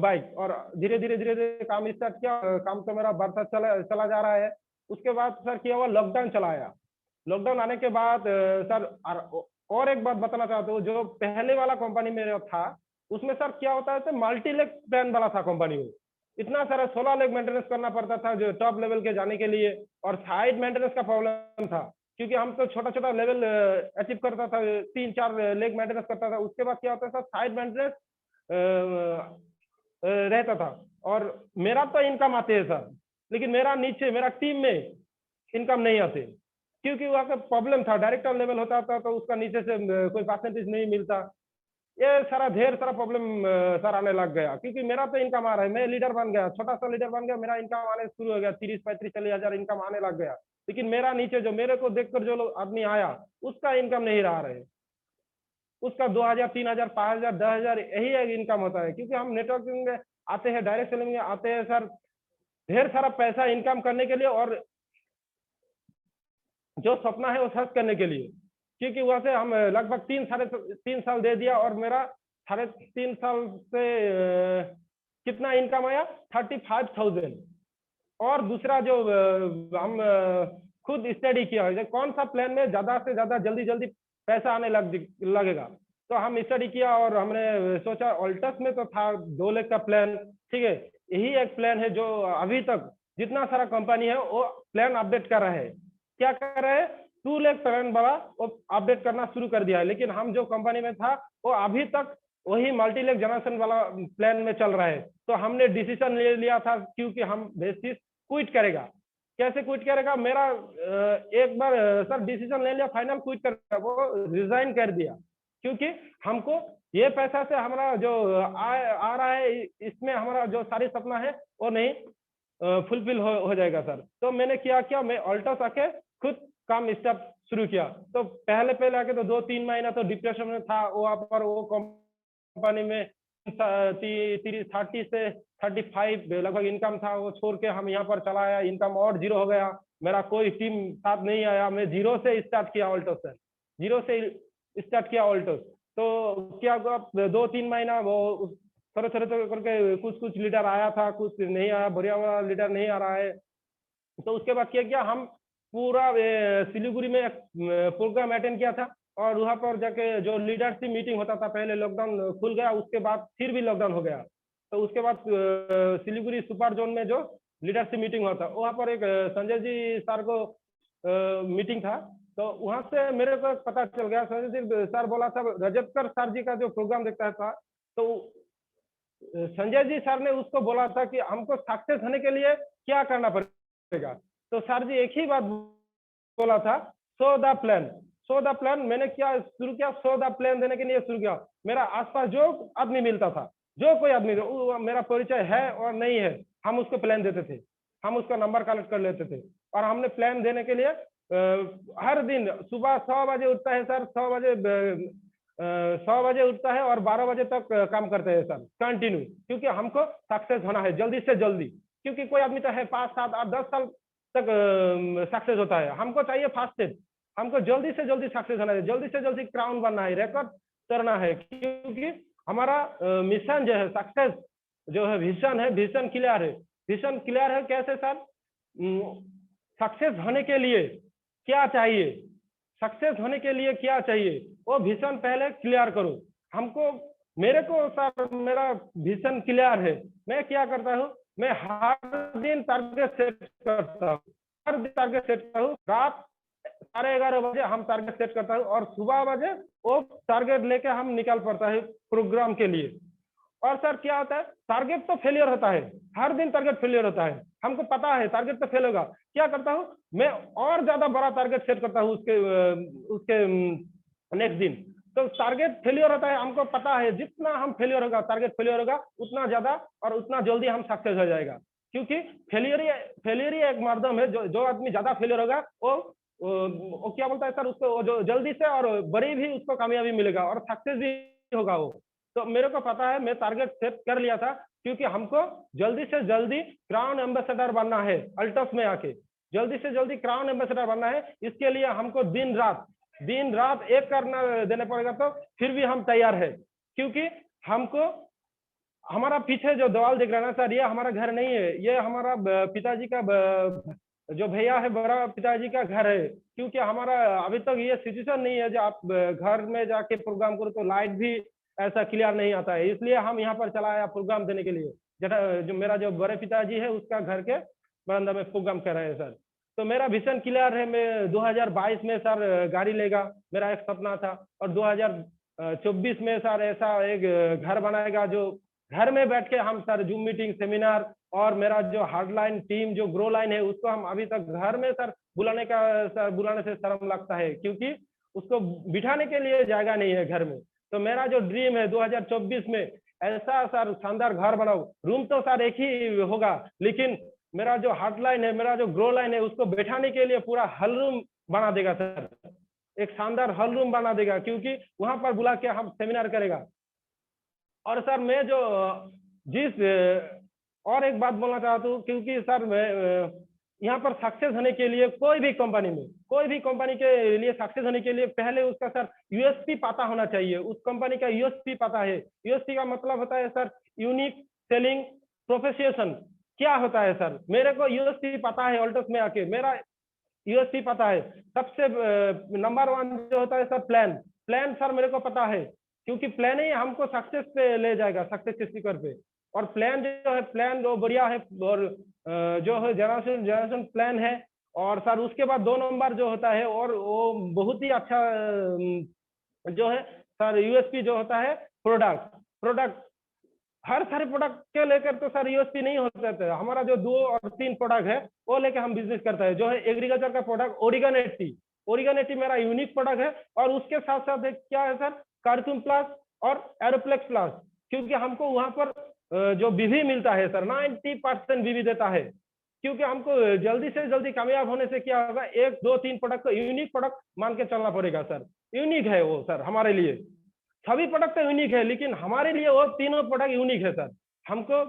बाइक। और धीरे धीरे काम स्टार्ट किया, काम तो मेरा बढ़ता चला जा रहा है। उसके बाद सर क्या हुआ, लॉकडाउन चला आया। लॉकडाउन आने के बाद सर और एक बात बताना चाहता हूँ, जो पहले वाला कंपनी मेरा था उसमें सर क्या होता है, मल्टी लेग प्लान वाला था कंपनी में, इतना सारा 16 लेग मेंटेनेंस करना पड़ता था जो टॉप लेवल के जाने के लिए, और साइड मेंटेनेंस का प्रॉब्लम था, क्योंकि हम तो छोटा छोटा लेवल अचीव करता था, 3-4 लेग मेंटेनेंस करता था। उसके बाद क्या होता था, साइड मेंटेनेंस रहता था। और मेरा तो इनकम आते है सर, लेकिन मेरा टीम में इनकम नहीं आते, क्योंकि वहाँ का प्रॉब्लम था, डायरेक्टर लेवल होता था तो उसका नीचे से कोई परसेंटेज नहीं मिलता। ये सारा ढेर सारा प्रॉब्लम सर आने लग गया, क्योंकि मेरा तो इनकम आ रहा है, मैं लीडर बन गया, छोटा सा लीडर बन गया, मेरा इनकम आने शुरू हो गया, 30-35-40 हजार इनकम आने लग गया। लेकिन मेरा नीचे जो मेरे को देखकर जो लोग आदमी आया, उसका इनकम नहीं रहा रहे, उसका 2,000 3,000 5,000 10,000 यही इनकम होता है। क्योंकि हम नेटवर्किंग में आते हैं, डायरेक्ट सेलिंग में आते हैं सर, ढेर सारा पैसा इनकम करने के लिए, और जो सपना है वो सर्च करने के लिए। क्योंकि वहां से हम लगभग 3-3.5 साल दे दिया, और मेरा 3.5 साल से कितना इनकम आया, 35,000। और दूसरा जो हम खुद स्टडी किया है, कौन सा प्लान में ज्यादा से ज्यादा जल्दी पैसा आने लगेगा, तो हम स्टडी किया, और हमने सोचा ऑल्टस में तो था 2 लाख का प्लान, ठीक है, यही एक प्लान है जो अभी तक जितना सारा कंपनी है वो प्लान अपडेट कर रहे हैं। क्या कर रहे हैं, 2 लाख प्लान वाला वो अपडेट करना शुरू कर दिया है। लेकिन हम जो कंपनी में था वो अभी तक वही मल्टी लेग जनरेशन वाला प्लान में चल रहा है। तो हमने डिसीजन ले लिया था, क्योंकि हम बेसिस क्विट करेगा। कैसे क्विट करेगा, मेरा एक बार सर डिसीजन ले लिया, फाइनल क्विट करेगा, वो रिजाइन कर दिया, क्योंकि हमको ये पैसा से हमारा जो आ रहा है, इसमें हमारा जो सारी सपना है वो नहीं फुलफिल हो जाएगा सर। तो मैंने क्या मैं ऑल्टस आके खुद काम स्टार्ट शुरू किया। तो पहले आके तो 2-3 महीना तो डिप्रेशन में था, वहाँ पर वो कंपनी में 30 से 35 लगभग इनकम था, वो छोड़ के हम यहाँ पर चला आया, इनकम और 0 हो गया, मेरा कोई टीम साथ नहीं आया, मैं 0 से स्टार्ट किया ऑल्टस सर, 0 से स्टार्ट किया ऑल्टस। तो क्या हुआ, 2-3 महीना वो थोड़े करके कुछ लीडर आया था, कुछ नहीं आया, बढ़िया वाला लीडर नहीं आ रहा है। तो उसके बाद क्या किया, हम पूरा सिलीगुड़ी में एक प्रोग्राम अटेंड किया था, और वहाँ पर जाके जो लीडरशिप मीटिंग होता था, पहले लॉकडाउन खुल गया, उसके बाद फिर भी लॉकडाउन हो गया। तो उसके बाद सिलीगुड़ी सुपर जोन में जो लीडरशिप मीटिंग हुआ था, वहाँ पर एक संजय जी सर को मीटिंग था, तो वहां से मेरे को पता चल गया। संजय जी सर बोला था रजतकर सर जी का जो प्रोग्राम देखता था, तो संजय जी सर ने उसको बोला था कि हमको सक्सेस होने के लिए क्या करना पड़ेगा। तो सर जी एक ही बात बोला था, so the plan, so the plan. मैंने क्या शुरू किया, सो द प्लान देने के लिए शुरू किया। मेरा आसपास जो आदमी मिलता था, जो कोई आदमी मेरा परिचय है और नहीं है, हम उसको प्लान देते थे, हम उसका नंबर कलेक्ट कर लेते थे। और हमने प्लान देने के लिए हर दिन सुबह 6 बजे उठता है सर, 6 बजे उठता है और 12 बजे तक काम करते हैं सर कंटिन्यू, क्योंकि हमको सक्सेस होना है जल्दी से जल्दी। क्योंकि कोई आदमी तो है 5, 7, 8, 10 साल तक सक्सेस होता है, हमको चाहिए फास्टेस्ट, हमको जल्दी से जल्दी सक्सेस होना है, जल्दी से जल्दी क्राउन बनना है, रिकॉर्ड करना है। क्योंकि हमारा मिशन जो है सक्सेस जो है, विजन है, विजन क्लियर है। विजन क्लियर है कैसे सर? सक्सेस होने के लिए क्या चाहिए, सक्सेस होने के लिए क्या चाहिए, वो विजन पहले क्लियर करो। हमको, मेरे को सर मेरा विजन क्लियर है। मैं क्या करता हूँ, मैं हर दिन टारगेट सेट करता हूँ, हर दिन टारगेट सेट करता हूँ। रात 11:30 बजे हम टारगेट सेट करता हूँ और सुबह बजे वो टारगेट लेके हम निकल पड़ता है प्रोग्राम के लिए। और सर क्या होता है, टारगेट तो फेलियर होता है, हर दिन टारगेट फेलियर होता है, हमको पता है टारगेट तो फेल होगा। क्या करता हूँ मैं, और ज्यादा बड़ा टारगेट सेट करता हूँ उसके नेक्स्ट दिन। तो टारगेट फेलियर होता है, हमको पता है जितना हम फेलियर होगा, टारगेट फेलियर होगा, उतना ज्यादा और उतना जल्दी हम सक्सेस हो जाएगा। क्योंकि फेलियर ही एक मरदम है। जो आदमी ज्यादा फेलियर होगा वो क्या बोलता है सर, उसको जो जल्दी से और बड़ी भी उसको कामयाबी मिलेगा और सक्सेस भी होगा वो। तो मेरे को पता है, मैं टारगेट सेट कर लिया था, क्योंकि हमको जल्दी से जल्दी क्राउन एम्बेसडर बनना है अल्टस में आके, जल्दी से जल्दी क्राउन एम्बेसडर बनना है। इसके लिए हमको दिन रात एक करना देने पड़ेगा, तो फिर भी हम तैयार है। क्योंकि हमको, हमारा पीछे जो दीवार दिख रहा है ना सर, ये हमारा घर नहीं है, ये हमारा पिताजी का जो भैया है, बड़ा पिताजी का घर है। क्योंकि हमारा अभी तक ये सिचुएशन नहीं है जो आप घर में जाके प्रोग्राम करो तो लाइट भी ऐसा क्लियर नहीं आता है, इसलिए हम यहाँ पर चला आया प्रोग्राम देने के लिए। जो मेरा जो बड़े पिताजी है उसका घर के बरामदा में प्रोग्राम कर रहे हैं सर। तो मेरा विजन क्लियर है, मैं 2022 में सर गाड़ी लेगा, मेरा एक सपना था। और 2024 में सर ऐसा एक घर बनाएगा, जो घर में बैठ के हम सर जूम मीटिंग, सेमिनार, और मेरा जो हार्डलाइन टीम जो ग्रो लाइन है उसको हम अभी तक घर में सर बुलाने से शर्म लगता है, क्योंकि उसको बिठाने के लिए जगह नहीं है घर में। तो मेरा जो ड्रीम है 2024 में ऐसा सर शानदार घर बनाओ। रूम तो सर एक ही होगा, लेकिन मेरा जो हार्डलाइन है, मेरा जो ग्रो लाइन है, उसको बैठाने के लिए पूरा हॉल रूम बना देगा सर, एक शानदार हॉल रूम बना देगा, क्योंकि वहां पर बुला के हम सेमिनार करेगा। और सर मैं जो और एक बात बोलना चाहता हूँ, क्योंकि सर मैं यहाँ पर सक्सेस होने के लिए कोई भी कंपनी के लिए सक्सेस होने के लिए पहले उसका सर यूएसपी पता होना चाहिए। उस कंपनी का यूएसपी पता है। यूएसपी का मतलब होता है सर यूनिक सेलिंग प्रोपोजिशन। क्या होता है सर, मेरे को यूएसपी पता है, ऑल्टस में आके मेरा यूएसपी पता है। सबसे नंबर 1 जो होता है सर प्लान सर मेरे को पता है, क्योंकि प्लान ही हमको सक्सेस पे ले जाएगा, सक्सेस के शिखर पे। और प्लान जो है, प्लान वो बढ़िया है, और जो है जनरेशन प्लान है। और सर उसके बाद 2 नंबर जो होता है, और वो बहुत ही अच्छा जो है सर यूएसपी जो होता है प्रोडक्ट। हर सारे प्रोडक्ट के लेकर तो सर यूएसपी नहीं होता है। हमारा जो 2 और 3 प्रोडक्ट है वो लेकर हम बिजनेस करते हैं, जो है एग्रीकल्चर का प्रोडक्ट ओरिगेनेटी मेरा यूनिक प्रोडक्ट है। और उसके साथ साथ क्या है सर, कार्टून प्लस और एरोप्लेक्स प्लस, क्योंकि हमको वहां पर जो बीवी मिलता है सर 90% बीवी देता है। क्योंकि हमको जल्दी से जल्दी कामयाब होने से क्या होगा, 1, 2, 3 प्रोडक्ट को यूनिक प्रोडक्ट मान के चलना पड़ेगा सर। यूनिक है वो सर हमारे लिए, सभी प्रोडक्ट तो यूनिक है, लेकिन हमारे लिए वो तीनों प्रोडक्ट यूनिक है सर। हमको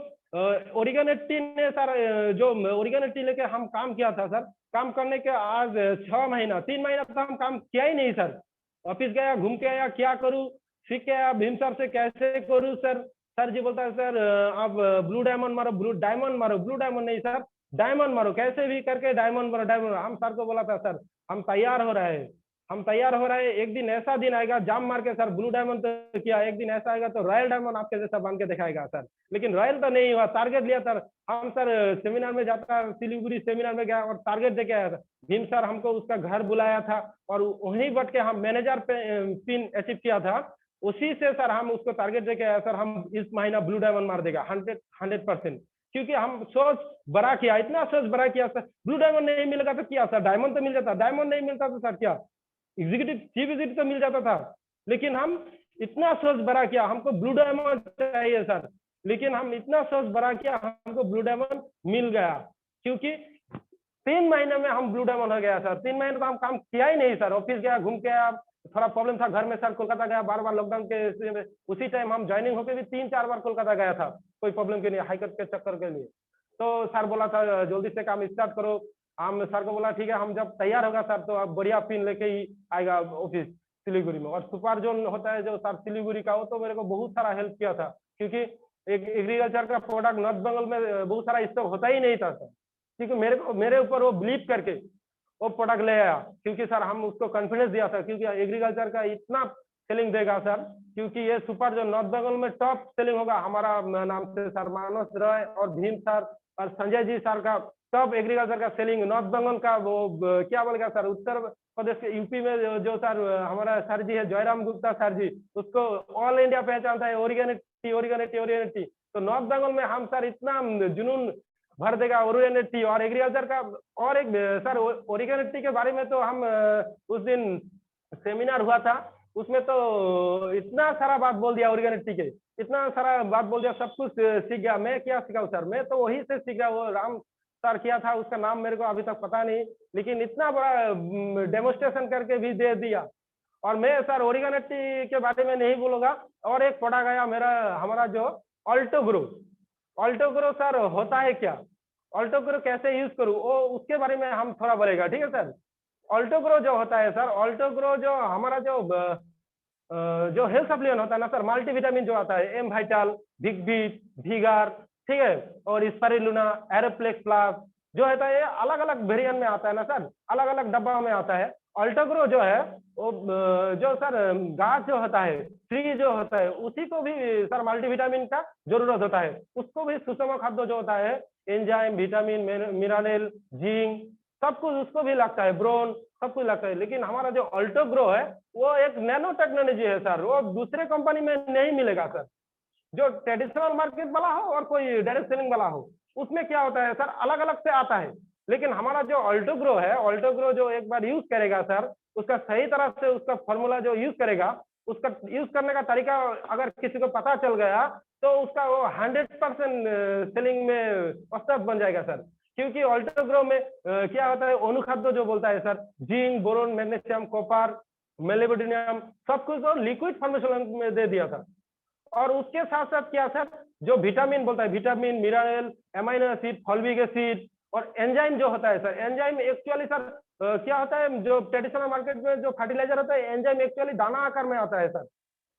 ओरिगेनेटी ने सर जो ओरिगेनेटी लेके हम काम किया था सर, काम करने के आज 6 महीना 3 महीना तो हम काम किया ही नहीं सर। ऑफिस गया, घूम के आया, क्या करूँ, सीख के आया भीम सर से कैसे करूँ सर। सर जी बोलता है सर आप ब्लू डायमंड मारो, ब्लू डायमंड नहीं सर, डायमंड मारो, कैसे भी करके डायमंड मारो। हम सर को बोला था सर हम तैयार हो रहे हैं, हम तैयार हो रहे हैं, एक दिन ऐसा दिन आएगा जाम मार के सर ब्लू डायमंड तो किया, एक दिन ऐसा आएगा तो रॉयल डायमंड आपके जैसा बन के दिखाएगा सर। लेकिन रॉयल तो नहीं हुआ, टारगेट लिया सर। हम सर सेमिनार में जाता, सिलीगुड़ी सेमिनार में गया और टारगेट देके आया था। भीम सर हमको उसका घर बुलाया था और वहीं बैठ के हम मैनेजर पिन अचीव किया था। उसी से सर हम उसको टारगेट देके आया सर, हम इस महीना ब्लू डायमंड मार देगा 100%। क्योंकि हम सोच बड़ा किया, इतना सोच बड़ा किया सर। ब्लू डायमंड नहीं मिलेगा तो क्या सर, डायमंड तो मिल जाता, डायमंड नहीं मिलता तो सर क्या, एग्जीक्यूटिव चीफ एग्जीक्यूटिव तो मिल जाता था। लेकिन हम इतना सोच बड़ा किया, हमको ब्लू डायमंड चाहिए सर। लेकिन हम इतना सोच बड़ा किया, हमको ब्लू डायमंड मिल गया। क्योंकि 3 महीने में हम ब्लू डायमंड हो गया सर। 3 महीने तो हम काम किया ही नहीं सर, ऑफिस गया, घूम के आया, थोड़ा प्रॉब्लम था घर में सर, कोलकाता गया, बार लॉकडाउन के उसी टाइम हम ज्वाइनिंग होकर भी 3-4 बार कोलकाता गया था, कोई प्रॉब्लम के लिए, हाईकोर्ट के चक्कर के लिए। तो सर बोला था जल्दी से काम स्टार्ट करो। हम सर को बोला ठीक है, हम जब तैयार होगा सर तो अब बढ़िया पिन लेके ही आएगा ऑफिस सिलीगुड़ी में। और सुपर जोन होता है जो सर सिलीगुड़ी का, वो तो मेरे को बहुत सारा हेल्प किया था। क्योंकि एक एग्रीकल्चर का प्रोडक्ट नॉर्थ बंगाल में बहुत सारा स्टॉक होता ही नहीं था सर। क्योंकि मेरे ऊपर वो बिलीव करके वो प्रोडक्ट ले आया। क्योंकि सर हम उसको कॉन्फिडेंस दिया था, क्योंकि एग्रीकल्चर का इतना सेलिंग देगा सर, क्योंकि ये सुपर जो नॉर्थ बंगाल में टॉप सेलिंग होगा हमारा नाम से सर, मानस रॉय और भीम सर और संजय जी सर का टॉप एग्रीकल्चर का सेलिंग नॉर्थ बंगाल का। वो क्या बोलेगा सर, उत्तर प्रदेश के यूपी में जो सर हमारा सर जी है जयराम गुप्ता सर जी, उसको ऑल इंडिया पहचानता है ओरिगेनिटी। तो नॉर्थ बंगाल में हम सर इतना जुनून भर देगा ओरिगेनिटी और एग्रीकल्चर का। और एक सर ओरिगेनिटी के बारे में तो हम उस दिन सेमिनार हुआ था, उसमें तो इतना सारा बात बोल दिया ओरिगेनिटी के, इतना सारा बात बोल दिया, सब कुछ सीख गया। मैं क्या सीखा सर, मैं तो वही से सीख गया, वो राम सर किया था, उसका नाम मेरे को अभी तक पता नहीं, लेकिन इतना बड़ा डेमोस्ट्रेशन करके भी दे दिया। और मैं सर ओरिगेनिटी के बारे में नहीं बोलूंगा। और एक पढ़ा गया मेरा, हमारा जो ऑल्टो ग्रो सर होता है क्या, ऑल्टो ग्रो कैसे यूज करूं, वो उसके बारे में हम थोड़ा बोलेगा, ठीक है सर। ऑल्टो ग्रो जो होता है सर, ऑल्टो ग्रो जो हमारा जो हेल्थ सप्लीमेंट होता है ना सर, मल्टीविटामिन जो आता है, एम वाइटल, बिग बीट, वीगार, ठीक है, और स्पाइरुलिना, एरोप्लेक्स प्लस जो होता है, अलग अलग वेरिएंट में आता है ना सर, अलग अलग डब्बा में आता है। ऑल्टो ग्रो जो है वो जो सर घास जो होता है, ट्री जो होता है, उसी को भी सर मल्टीविटामिन का जरूरत होता है। उसको भी सुषम खाद्य जो होता है, एंजाइम, विटामिन, मिनरल, जिंक, सब कुछ उसको भी लगता है, ब्रोन, सब कुछ लगता है। लेकिन हमारा जो ऑल्टो ग्रो है वो एक नैनो टेक्नोलॉजी है सर, वो दूसरे कंपनी में नहीं मिलेगा सर। जो ट्रेडिशनल मार्केट वाला हो और कोई डायरेक्ट सेलिंग वाला हो, उसमें क्या होता है सर, अलग अलग से आता है। लेकिन हमारा जो ऑल्टो ग्रो है, ऑल्टो ग्रो जो एक बार यूज करेगा सर, उसका सही तरह से उसका फॉर्मूला जो यूज करेगा, उसका यूज करने का तरीका अगर किसी को पता चल गया तो उसका वो 100% सेलिंग में औसत बन जाएगा सर। क्योंकि ऑल्टो ग्रो में क्या होता है, अनुखाद्य जो बोलता है sir, zinc, boron, magnesium, copper, molybdenum, सब कुछ और लिक्विड फॉर्मेशन में दे दिया था। और उसके साथ साथ क्या सर, जो विटामिन बोलता है, vitamin, mineral, amino acid, fulvic acid और एंजाइम जो होता है सर, एंजाइम एक्चुअली सर क्या होता है, जो ट्रेडिशनल मार्केट में जो फर्टिलाइजर होता है, एंजाइम एक्चुअली दाना आकार में आता है सर,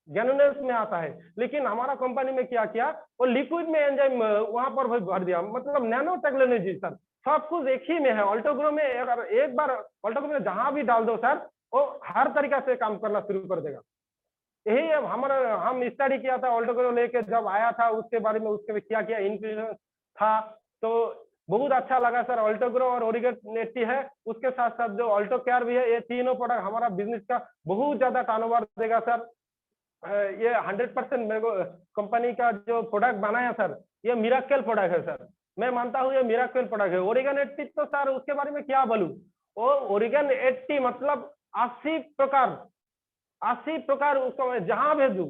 ग्रैन्युलर्स में आता है। लेकिन हमारा कंपनी में क्या किया, वो लिक्विड में एंजाइम वहां पर भर दिया, मतलब नैनो टेक्नोलॉजी सर, सब कुछ एक ही में है। ऑल्टो ग्रो में अगर एक बार ऑल्टो ग्रो में जहां भी डाल दो सर, वो हर तरीका से काम करना शुरू कर देगा। यही हमारा, हम स्टडी किया था ऑल्टो ग्रो लेके, जब आया था उसके बारे में, उसके क्या क्या इंक्लूजन था, तो बहुत अच्छा लगा सर। ऑल्टो ग्रो और ओरिगेनिटी है, उसके साथ साथ जो ऑल्टो केयर भी है, ये तीनों प्रोडक्ट हमारा बिजनेस का बहुत ज्यादा टर्नओवर देगा सर। ये 100% मेरे को कंपनी का जो प्रोडक्ट बनाया सर, ये मिराकल प्रोडक्ट है सर, मैं मानता हूँ ये मिराकल प्रोडक्ट है। ओरिगेनिटी तो सर उसके बारे में क्या बोलूं, वो ओरिगेनिटी मतलब 80 प्रकार उसको जहां भेजू।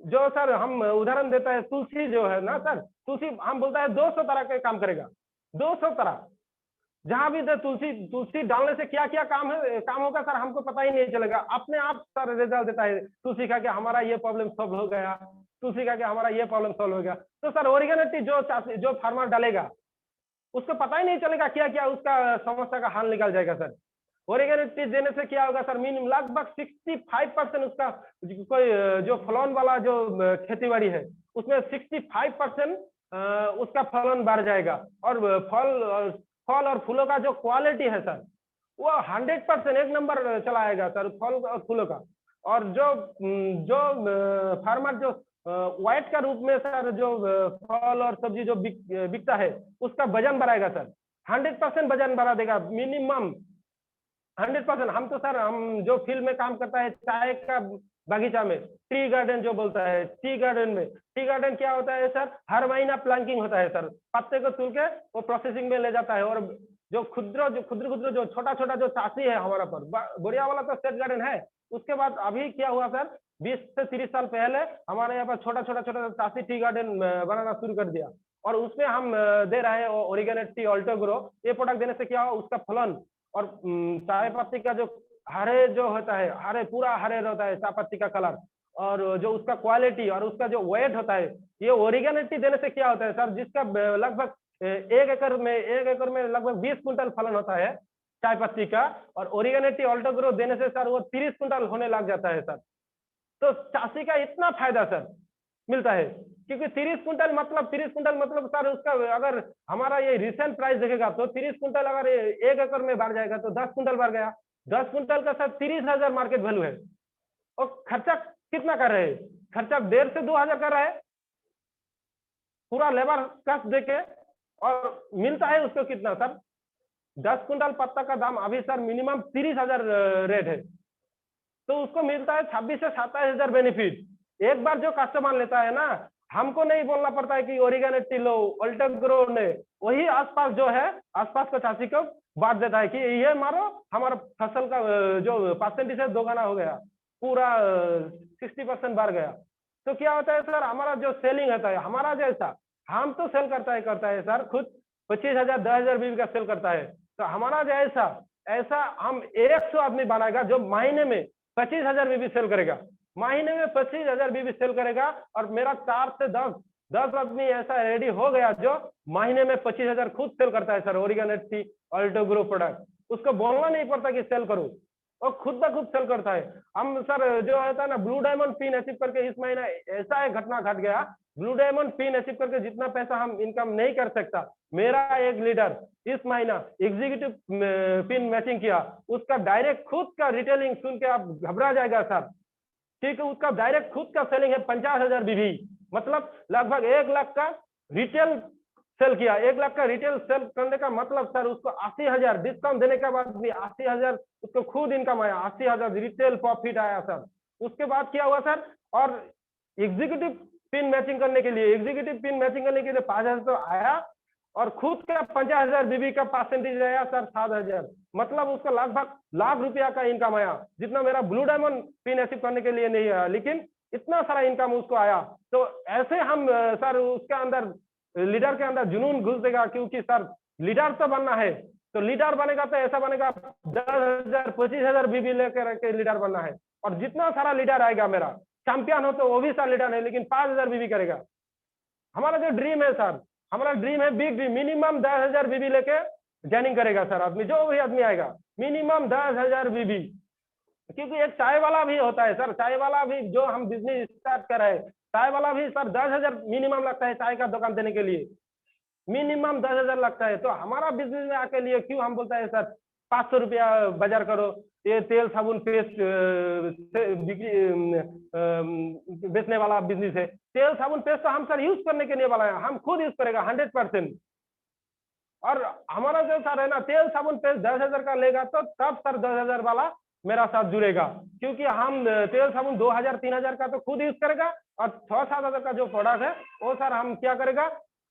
जो सर हम उदाहरण देता है, तुलसी जो है ना सर, तुलसी हम बोलता है 200 तरह के काम करेगा, 200 तरह, जहां भी तुलसी डालने से क्या क्या काम होगा सर, हमको पता ही नहीं चलेगा, अपने आप सर रिजल्ट देता है। तुलसी का क्या हमारा ये प्रॉब्लम सॉल्व हो गया, तुलसी का क्या हमारा ये प्रॉब्लम सॉल्व हो गया। तो सर ओरिगेनिटी जो फार्मर डालेगा उसको पता ही नहीं चलेगा क्या क्या उसका समस्या का हल निकल जाएगा सर। ओरिगेनिटी देने से क्या होगा सर, मिनिमम लगभग 65% उसका कोई जो फलन वाला जो खेतीबाड़ी है उसमें 65% उसका फलन बढ़ जाएगा। और फल और फूलों का जो क्वालिटी है सर, वो 100% एक नंबर चलाएगा सर फल और फूलों का। और जो फार्मर जो व्हाइट का रूप में सर जो फल और सब्जी जो बिकता है उसका वजन बढ़ाएगा सर, 100% वजन बढ़ा देगा मिनिमम 100%। हम तो सर हम जो फील्ड में काम करता है चाय का बगीचा में, टी गार्डन जो बोलता है, टी गार्डन में, टी गार्डन क्या होता है सर, हर महीना प्लांटिंग होता है सर, पत्ते को तोड़ के वो प्रोसेसिंग में ले जाता है। और जो खुद्र जो छोटा छोटा जो चासी है हमारा पर, बोरिया वाला तो स्टेट गार्डन है। उसके बाद अभी क्या हुआ सर, 20 से 30 साल पहले हमारे यहाँ पर छोटा छोटा चासी टी गार्डन बनाना शुरू कर दिया। और उसमें हम दे रहे हैं ओरिगेनेट टी अल्टोग्रो। ये प्रोडक्ट देने से क्या हुआ, उसका फलन और चाय पत्ती का जो हरे जो होता है, हरे पूरा हरे रहता है चाय पत्ती का कलर, और जो उसका क्वालिटी और उसका जो वेट होता है, ये ओरिगेनेट टी देने से क्या होता है सर, जिसका लगभग 1 एकड़ में लगभग 20 कुंटल फलन होता है चाय पत्ती का, और ओरिगेनेट टी अल्टोग्रो देने से सर वो 30 कुंटल होने लग जाता है सर। तो चासी का इतना फायदा सर मिलता है, क्योंकि 30 कुंटल मतलब सर उसका अगर हमारा ये रिसेंट प्राइस देखेगा तो 30 कुंटल अगर 1 एकड़ में बढ़ जाएगा तो 10 कुंटल बढ़ गया, 10 कुंटल का सर 30,000 मार्केट वैल्यू है। और खर्चा कितना कर रहे हैं, खर्चा 1,500 से 2,000 कर रहा है पूरा लेबर कस्ट देके, और मिलता है उसको कितना सर, 10 कुंटल पत्ता का दाम अभी सर मिनिमम 30,000 रेट है, तो उसको मिलता है 26 से 27,000 बेनिफिट। एक बार जो कस्टमर लेता है ना, हमको नहीं बोलना पड़ता है कि ओरिगेनेट टी लो, अल्टोग्रो ने, वही आसपास जो है आसपास का चासी को बांट देता है कि ये मारो, हमारा फसल का जो परसेंटेज है 2 गुना हो गया, पूरा 60% बढ़ गया। तो क्या होता है सर, हमारा जो सेलिंग होता है, हमारा जैसा हम तो सेल करता है सर खुद 25,000 10,000 बीबी का सेल करता है। तो हमारा जैसा ऐसा हम 100 आदमी बनाएगा जो महीने में 25,000 बीबी सेल करेगा, महीने में 25,000 बीबी सेल करेगा। और मेरा 4 से 10 आदमी ऐसा रेडी हो गया जो महीने में 25,000 खुद सेल करता है सर ओरिगेनेट टी अल्टोग्रो प्रोडक्ट। उसको बोलना नहीं पड़ता कि सेल करो, और खुद ब खुद सेल करता है। हम सर जो होता है ना, ब्लू डायमंड पिन अचीव करके इस महीना ऐसा एक घटना घट गया, ब्लू डायमंड पिन अचीव करके जितना पैसा हम इनकम नहीं कर सकता, मेरा एक लीडर इस महीना एग्जीक्यूटिव पिन मैचिंग किया, उसका डायरेक्ट खुद का रिटेलिंग सुन के आप घबरा जाएगा सर, क्योंकि उसका डायरेक्ट खुद का सेलिंग है 50,000 बीबी, मतलब लगभग 1 लाख का रिटेल सेल किया। 1 लाख का रिटेल सेल करने का मतलब सर उसको 80,000 डिस्काउंट देने के बाद भी 80,000 उसको खुद इनकम आया, 80,000 रिटेल प्रॉफिट आया सर। उसके बाद क्या हुआ सर, और एग्जीक्यूटिव पिन मैचिंग करने के लिए 5,000 तो आया, और खुद का 50,000 बीबी का परसेंटेज आया सर 7,000, मतलब उसका लगभग लाख रुपया का इनकम आया, जितना मेरा ब्लू डायमंड पिन अचीव करने के लिए नहीं आया, लेकिन इतना सारा इनकम उसको आया। तो ऐसे हम सर उसके अंदर लीडर के अंदर जुनून घुस देगा, क्योंकि सर लीडर तो बनना है, तो लीडर बनेगा तो ऐसा बनेगा 10,000 25,000 बीबी लेकर के लीडर बनना है। और जितना सारा लीडर आएगा मेरा चैंपियन हो तो वो भी सर लीडर है, लेकिन 5,000 बीबी करेगा। हमारा जो ड्रीम है सर, हमारा ड्रीम है बिग ड्रीम, मिनिमम 10,000 बीबी लेके ज्वाइनिंग करेगा सर आदमी, जो भी आदमी आएगा मिनिमम 10,000 बीबी। क्योंकि एक चाय वाला भी होता है सर, चाय वाला भी जो हम बिजनेस स्टार्ट कर रहे हैं, चाय वाला भी सर 10,000 मिनिमम लगता है चाय का दुकान देने के लिए, मिनिमम 10,000 लगता है। तो हमारा बिजनेस में आके लिए क्यों हम बोलता है सर 500 रुपया बाजार करो, ये तेल साबुन पेस्ट बेचने वाला बिजनेस है, तेल साबुन पेस्ट तो हम सर यूज करने के लिए वाला है, हम खुद यूज करेगा 100%। और हमारा जो सर है ना, तेल साबुन पेस्ट 10,000 का लेगा तो तब सर 10,000 वाला मेरा साथ जुड़ेगा, क्योंकि हम तेल साबुन 2,000 3,000 का तो खुद यूज करेगा, और 6-7 हजार का जो प्रोडक्ट है वो सर हम क्या करेगा,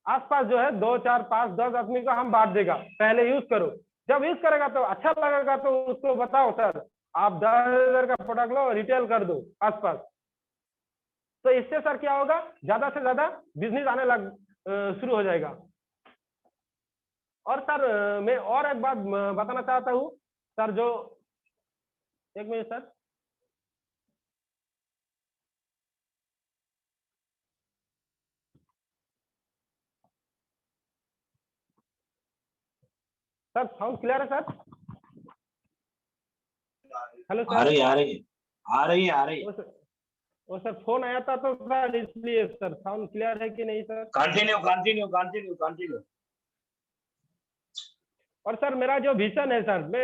आसपास जो है 2 4 5 10 आदमी को हम बांट देगा, पहले यूज करो, जब यूज करेगा तो अच्छा लगेगा तो उसको बताओ सर आप 10,000 का प्रोडक्ट लो, रिटेल कर दो आसपास। तो इससे सर क्या होगा, ज्यादा से ज्यादा बिजनेस आने लग शुरू हो जाएगा। और सर मैं और एक बात बताना चाहता हूँ सर, जो एक मिनट सर साउंड क्लियर है सर? Hello sir. आ रही है। वो सर फोन आया था तो सर इसलिए सर साउंड क्लियर है कि नहीं सर? कंटिन्यू। और सर मेरा जो विजन है सर, मैं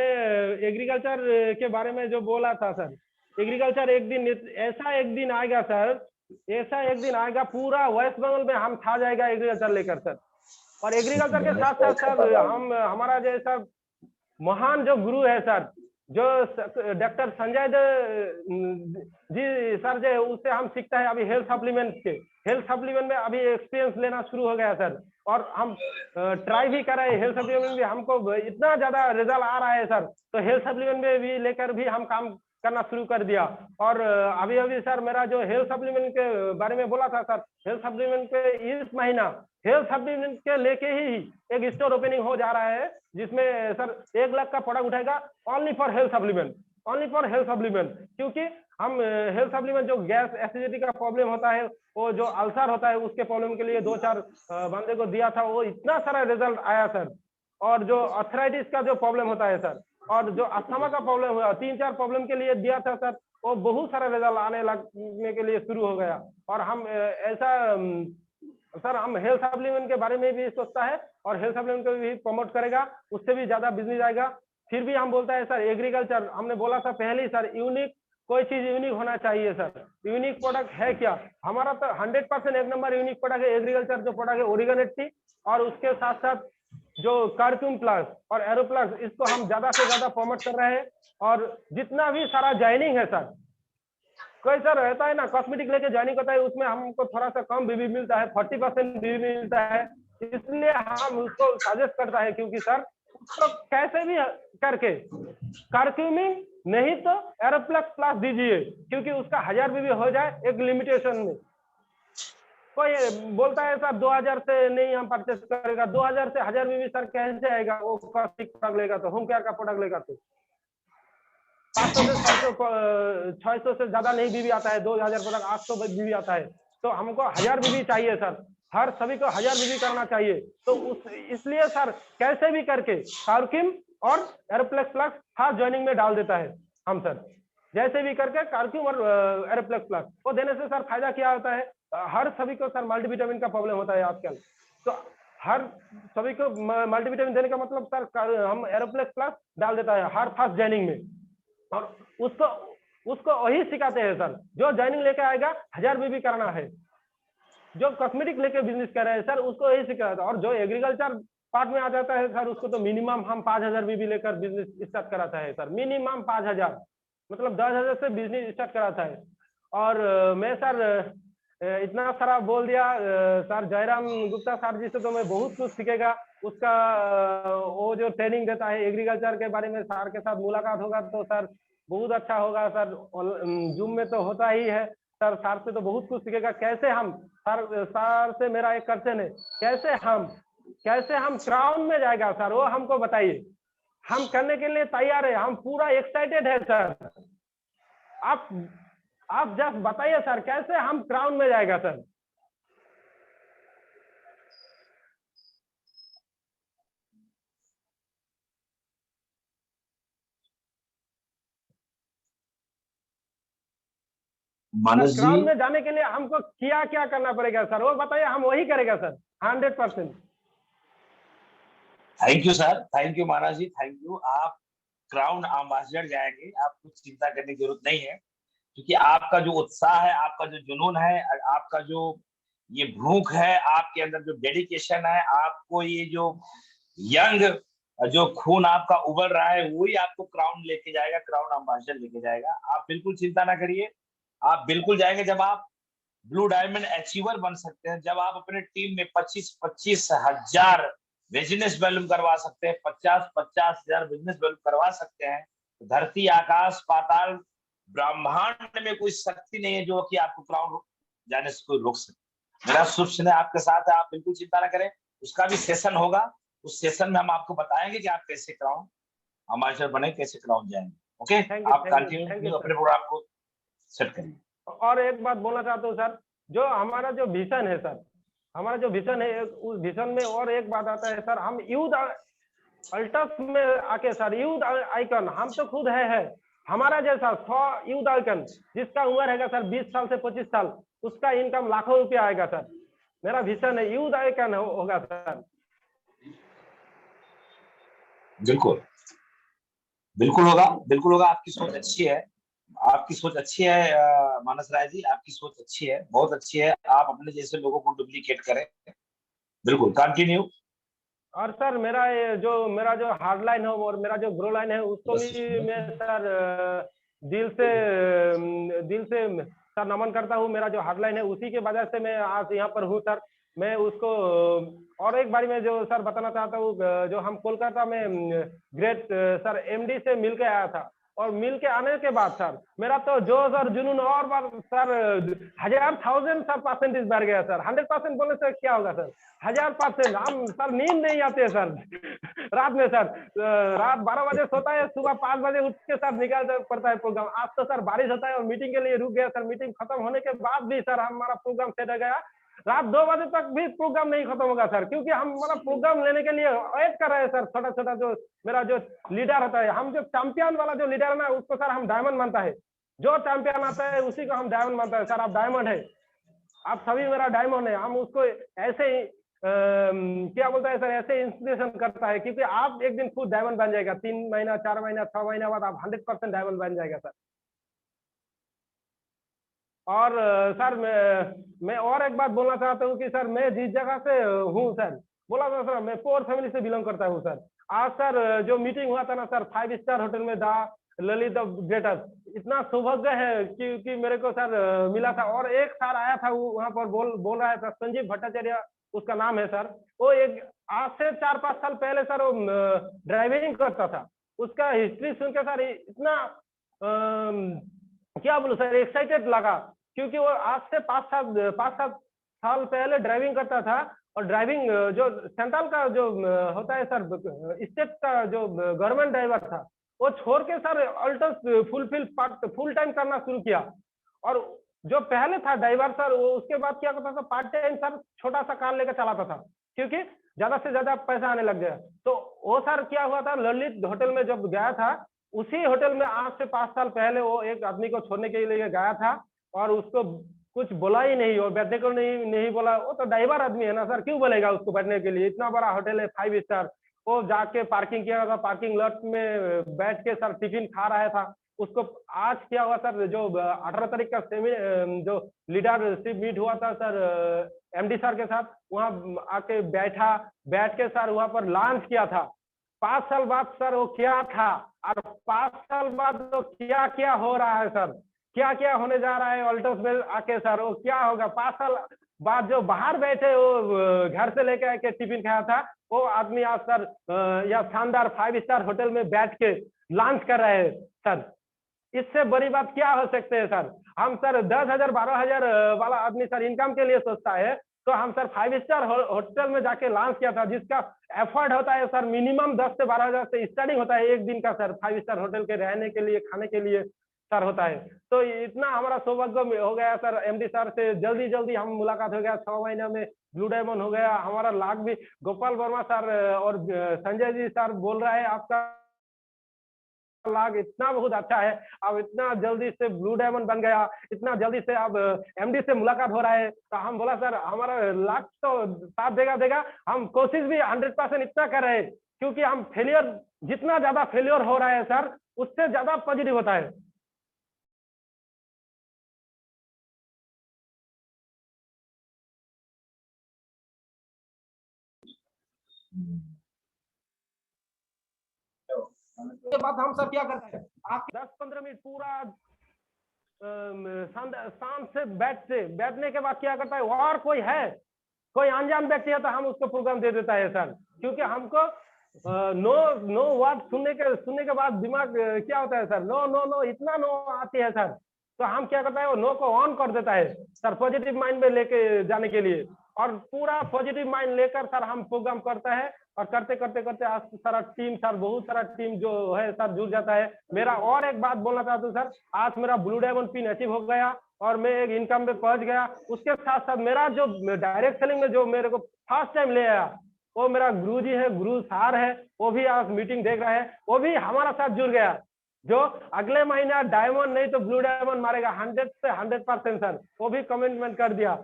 एग्रीकल्चर के बारे में जो बोला था सर, एग्रीकल्चर एक दिन ऐसा एक दिन आएगा सर, ऐसा एक दिन आएगा पूरा वेस्ट बंगाल में हम छा जाएगा एग्रीकल्चर लेकर सर। और एग्रीकल्चर के साथ साथ सर हम हमारा जैसा महान जो गुरु है सर, जो डॉक्टर संजय जी सर, जो उससे हम सीखता है अभी हेल्थ सप्लीमेंट के, हेल्थ सप्लीमेंट में अभी एक्सपीरियंस लेना शुरू हो गया सर, और हम ट्राई भी कर रहे हैं हेल्थ सप्लीमेंट भी, हमको इतना ज्यादा रिजल्ट आ रहा है सर, तो हेल्थ सप्लीमेंट में भी लेकर भी हम काम करना शुरू कर दिया। और अभी अभी सर मेरा जो हेल्थ सप्लीमेंट के बारे में बोला था सर, हेल्थ सप्लीमेंट के इस महीना हेल्थ सप्लीमेंट के लेके ही एक स्टोर ओपनिंग हो जा रहा है, जिसमें सर 1 लाख का प्रोडक्ट उठाएगा only for health supplement, only for health supplement. क्योंकि हम हेल्थ सप्लीमेंट जो गैस एसिडिटी का प्रॉब्लम होता है, वो जो अल्सर होता है, उसके प्रॉब्लम के लिए 2-4 बंदे को दिया था, वो इतना सारा रिजल्ट आया सर। और जो अर्थराइटिस का जो प्रॉब्लम होता है सर, और जो अस्थमा का प्रॉब्लम हुआ 3-4 प्रॉब्लम के लिए दिया था सर, वो बहुत सारा रिजल्ट आने लगने के लिए शुरू हो गया। और हम ऐसा सर हम हेल्थ सप्लीमेंट के बारे में भी सोचता है और हेल्थ सप्लीमेंट को भी प्रमोट करेगा, उससे भी ज्यादा बिजनेस आएगा। फिर भी हम बोलता है सर एग्रीकल्चर, हमने बोला था पहले ही सर, यूनिक, कोई चीज यूनिक होना चाहिए सर। यूनिक प्रोडक्ट है क्या हमारा? तो 100% एक नंबर यूनिक प्रोडक्ट है एग्रीकल्चर जो प्रोडक्ट है ओरिगेनेटी, और उसके साथ साथ जो कार्क्यूम प्लस और एरो प्लस, इसको हम ज्यादा से ज्यादा प्रमोट कर रहे हैं। और जितना भी सारा ज्वाइनिंग है सर, कोई सर रहता है ना कॉस्मेटिक लेके ज्वाइनिंग करता है, उसमें हमको थोड़ा सा कम बीबी मिलता है, 40% बीबी मिलता है, इसलिए हम उसको सजेस्ट करता है। क्योंकि सर उसको कैसे भी करके कार्क्यूमिंग नहीं तो एरोप्लेक्स प्लस दीजिए, क्योंकि उसका 1000 बीबी हो जाए एक लिमिटेशन में। कोई बोलता है सर 2000 से नहीं हम परचेस करेगा, 2000 से 1000 बीबी सर कैसे आएगा? वो कॉस्मेटिक प्रोडक्ट लेगा तो, होम केयर का प्रोडक्ट लेगा तो 500 से 600 से ज्यादा नहीं बीबी आता है, 2000 प्रोडक्ट 800 बीबी आता है। तो हमको 1000 बीबी चाहिए सर, हर सभी को 1000 बीबी करना चाहिए। तो इसलिए सर कैसे भी करके कार्क्यूम और एरोप्लेक्स प्लस फर्स्ट ज्वाइनिंग में डाल देता है हम सर, जैसे भी करके कार्क्यूम और एरोप्लेक्स प्लस वो देने से सर फायदा क्या होता है? हर सभी को सर मल्टीविटामिन का प्रॉब्लम होता है आजकल, तो हर सभी को मल्टीविटामिन देने का मतलब सर हम एरोप्लेक्स प्लस डाल देता है हर फर्स्ट ज्वाइनिंग में। और उसको वही सिखाते हैं सर, जो ज्वाइनिंग लेके आएगा 1000 बीबी करना है, जो कॉस्मेटिक लेके बिजनेस कर रहे हैं सर उसको यही सिखाता है। और जो एग्रीकल्चर पार्ट में आ जाता है सर, उसको तो मिनिमम हम 5000 बीबी लेकर बिजनेस स्टार्ट कराता है सर, मिनिमम 5000, मतलब 10,000 से बिजनेस स्टार्ट कराता है। और मैं सर इतना सारा बोल दिया सर, जयराम गुप्ता सर जी से तो मैं बहुत कुछ सीखेगा। उसका वो जो ट्रेनिंग देता है एग्रीकल्चर के बारे में, सर के साथ मुलाकात होगा तो सर बहुत अच्छा होगा सर। जूम में तो होता ही है सर, सर से तो बहुत कुछ सीखेगा। कैसे हम सर से मेरा एक क्वेश्चन है, कैसे हम क्राउन में जाएगा सर, वो हमको बताइए। हम करने के लिए तैयार है, हम पूरा एक्साइटेड है सर। आप जस्ट बताइए सर, कैसे हम क्राउन में जाएगा सर? मानस जी, क्राउन में जाने के लिए हमको क्या क्या करना पड़ेगा सर, वो बताइए, हम वही करेगा sir 100%। Thank you sir, thank you Manas ji, thank you. आप क्राउन एम्बेसडर जाएंगे, आप कुछ चिंता करने की जरूरत नहीं है, क्योंकि आपका जो उत्साह है, आपका जो जुनून है, आपका जो ये भूख है, आपके अंदर जो डेडिकेशन है, आपको ये जो यंग जो खून आपका उबल रहा है, वही आपको क्राउन लेके जाएगा, क्राउन एम्बेसडर लेके जाएगा। आप बिल्कुल चिंता ना करिए, आप बिल्कुल जाएंगे। जब आप ब्लू डायमंड अचीवर बन सकते हैं, जब आप अपने टीम में 25-25 हजार बिजनेस वैल्यूम करवा सकते हैं, 50-50 हजार बिजनेस वैल्यूम करवा सकते हैं, तो धरती आकाश पाताल ब्रह्मांड में कोई शक्ति नहीं है जो कि आपको क्राउन जाने से कोई रोक सके। मेरा शुभ स्नेह आपके साथ है, आप बिल्कुल चिंता ना करें। उसका भी सेशन होगा, उस सेशन में हम आपको बताएंगे कि आप कैसे क्राउन एम्बेसडर बने, कैसे क्राउन जाएंगे। ओके, आप कंटिन्यू अपने प्रोग्राम को सेट करिए। और एक बात बोलना चाहता हूँ सर, जो हमारा जो विजन है सर, हमारा जो विजन है, उस विजन में और एक बात आता है सर, हम यूथ अल्टस में आके सर, यूथ आइकन हम तो खुद है हमारा जैसा 100 यूथ आइकन जिसका उम्र है सर 20 साल से 25 साल, उसका इनकम लाखों रुपया आएगा सर। मेरा विजन है यूथ आइकन होगा सर। बिल्कुल बिल्कुल होगा, बिल्कुल होगा। आपकी सोच अच्छी है, आपकी सोच अच्छी है मानस राय जी, आपकी सोच अच्छी है, बहुत अच्छी है। आप अपने जैसे लोगों को डुप्लीकेट करें। बिल्कुल, कंटिन्यू। और सर मेरा जो हार्ड लाइन है और मेरा जो ग्रो लाइन है उसको बस भी मैं सर दिल से सर नमन करता हूँ। मेरा जो हार्ड लाइन है उसी के वजह से मैं आज यहाँ पर हूँ सर। मैं उसको और एक बारी मैं जो सर बताना चाहता हूँ, जो हम कोलकाता में ग्रेट सर एमडी से मिल के आया था, और मिल के आने के बाद सर मेरा तो जोश और जुनून और बार सर 1000 सर परसेंटेज बढ़ गया सर। 100% बोलने से क्या होगा सर, 1000%। हम सर नींद नहीं आते सर रात में सर, रात 12 बजे सोता है, सुबह 5 बजे उठ के सर निकालना पड़ता है प्रोग्राम। आज तो सर बारिश होता है और मीटिंग के लिए रुक गया सर। मीटिंग खत्म होने के बाद भी सर हमारा प्रोग्राम सेट हो गया, रात 2 बजे तक भी प्रोग्राम नहीं खत्म होगा सर, क्योंकि हम हमारा प्रोग्राम लेने के लिए वेट कर रहे हैं सर। छोटा छोटा जो मेरा जो लीडर होता है, हम जो चैंपियन वाला जो लीडर है ना उसको सर हम डायमंड मानता है। जो चैंपियन आता है उसी को हम डायमंड मानता है सर। आप डायमंड है, आप सभी मेरा डायमंड है। हम उसको ऐसे ही क्या बोलता है सर, ऐसे इंस्पिरेशन करता है, क्योंकि आप एक दिन खुद डायमंड बन जाएगा। 3 महीना 4 महीना 6 महीना बाद आप 100% डायमंड बन जाएगा सर। और सर मैं और एक बात बोलना चाहता हूँ कि सर मैं जिस जगह से हूँ सर, बोला था सर मैं पोअर फैमिली से बिलोंग करता हूँ सर। आज सर जो मीटिंग हुआ था ना सर 5 स्टार होटल में, द ललित ऑफ ग्रेटर, इतना सौभाग्य है कि मेरे को सर मिला था। और एक सर आया था वहाँ पर बोल रहा था, संजीव भट्टाचार्य उसका नाम है सर। वो एक आज से 4-5 साल पहले सर वो ड्राइविंग करता था। उसका हिस्ट्री सुन के सर इतना क्या बोलूं सर एक्साइटेड लगा, क्योंकि वो आज से 5-7 साल पहले ड्राइविंग करता था। और ड्राइविंग जो सेंट्रल का जो होता है सर, स्टेट का जो गवर्नमेंट ड्राइवर था, वो छोड़ के सर अल्टस फुल टाइम करना शुरू किया। और जो पहले था ड्राइवर सर, वो उसके बाद क्या करता था, पार्ट टाइम सर छोटा सा कार लेकर चलाता था, क्योंकि ज्यादा से ज्यादा पैसा आने लग गया। तो वो सर क्या हुआ था, ललित होटल में जब गया था, उसी होटल में आज से 5 साल पहले वो एक आदमी को छोड़ने के लिए गया था, और उसको कुछ बोला ही नहीं, और बैठने को नहीं बोला। वो तो ड्राइवर आदमी है ना सर, क्यों बोलेगा उसको बैठने के लिए? इतना बड़ा होटल है 5 स्टार, वो जाके पार्किंग किया था, पार्किंग लॉट में बैठ के सर टिफिन खा रहा था। उसको आज क्या हुआ सर, जो 18 तारीख का जो लीडरशिप मीट हुआ था सर एमडी सर के साथ, वहां आके बैठ के सर वहां पर लॉन्च किया था। 5 साल बाद सर वो क्या था, और 5 साल बाद तो क्या क्या हो रहा है सर, क्या क्या होने जा रहा है ऑल्टोस में आके सर, वो क्या होगा 5 साल बाद। जो बाहर बैठे वो घर से लेके आके टिफिन खाया था, वो आदमी आज सर या शानदार 5 स्टार होटल में बैठ के लॉन्च कर रहे हैं सर। इससे बड़ी बात क्या हो सकते है सर? हम सर 10,000 12,000 वाला आदमी सर इनकम के लिए सोचता है, तो हम सर 5 स्टार होटल में जाके लॉन्च किया था, जिसका एफर्ट होता है सर मिनिमम 10 से 12,000 से स्टार्टिंग होता है एक दिन का सर, 5 स्टार होटल के रहने के लिए, खाने के लिए सर होता है। तो इतना हमारा सौभाग्य हो गया सर, एमडी सर से जल्दी जल्दी हम मुलाकात हो गया, 6 महीने में ब्लू डायमंड हो गया हमारा। लाख भी गोपाल वर्मा सर और संजय जी सर बोल रहा है आपका लाग इतना बहुत अच्छा है, अब इतना जल्दी से ब्लू डायमंड बन गया, इतना जल्दी से अब एमडी से मुलाकात हो रहा है। तो हम बोला सर हमारा लाख तो साथ देगा, हम कोशिश भी 100% इतना कर रहे हैं, क्योंकि हम फेलियर, जितना ज्यादा फेलियर हो रहा है सर उससे ज्यादा पॉजिटिव होता है। उसके बाद हम सब क्या करते हैं, आप 10-15 मिनट पूरा शांत से बैठने के बाद क्या करता है, और कोई अनजान व्यक्ति है तो हम उसको प्रोग्राम दे देता है सर, क्योंकि हमको नो वर्ड सुनने के बाद दिमाग क्या होता है सर, नो इतना नो आती है सर। तो हम क्या करता है, वो नो को ऑन कर देता है सर, पॉजिटिव माइंड में लेके जाने के लिए। और पूरा पॉजिटिव माइंड लेकर सर हम प्रोग्राम करता है, और करते करते आज सारा टीम सर, बहुत सारा टीम जो है सर जुड़ जाता है। मेरा और एक बात बोलना चाहता हूँ सर, आज मेरा ब्लू डायमंड पिन अचीव हो गया और मैं एक इनकम पे पहुंच गया। उसके साथ साथ मेरा जो डायरेक्ट सेलिंग में जो मेरे को फर्स्ट टाइम ले आया, वो मेरा गुरु जी है, गुरु सार है, वो भी आज मीटिंग देख रहे हैं, वो भी हमारा साथ जुड़ गया, जो अगले महीना डायमंड नहीं तो ब्लू डायमंड मारेगा 100 से 100% सर, वो भी कमिटमेंट कर दिया।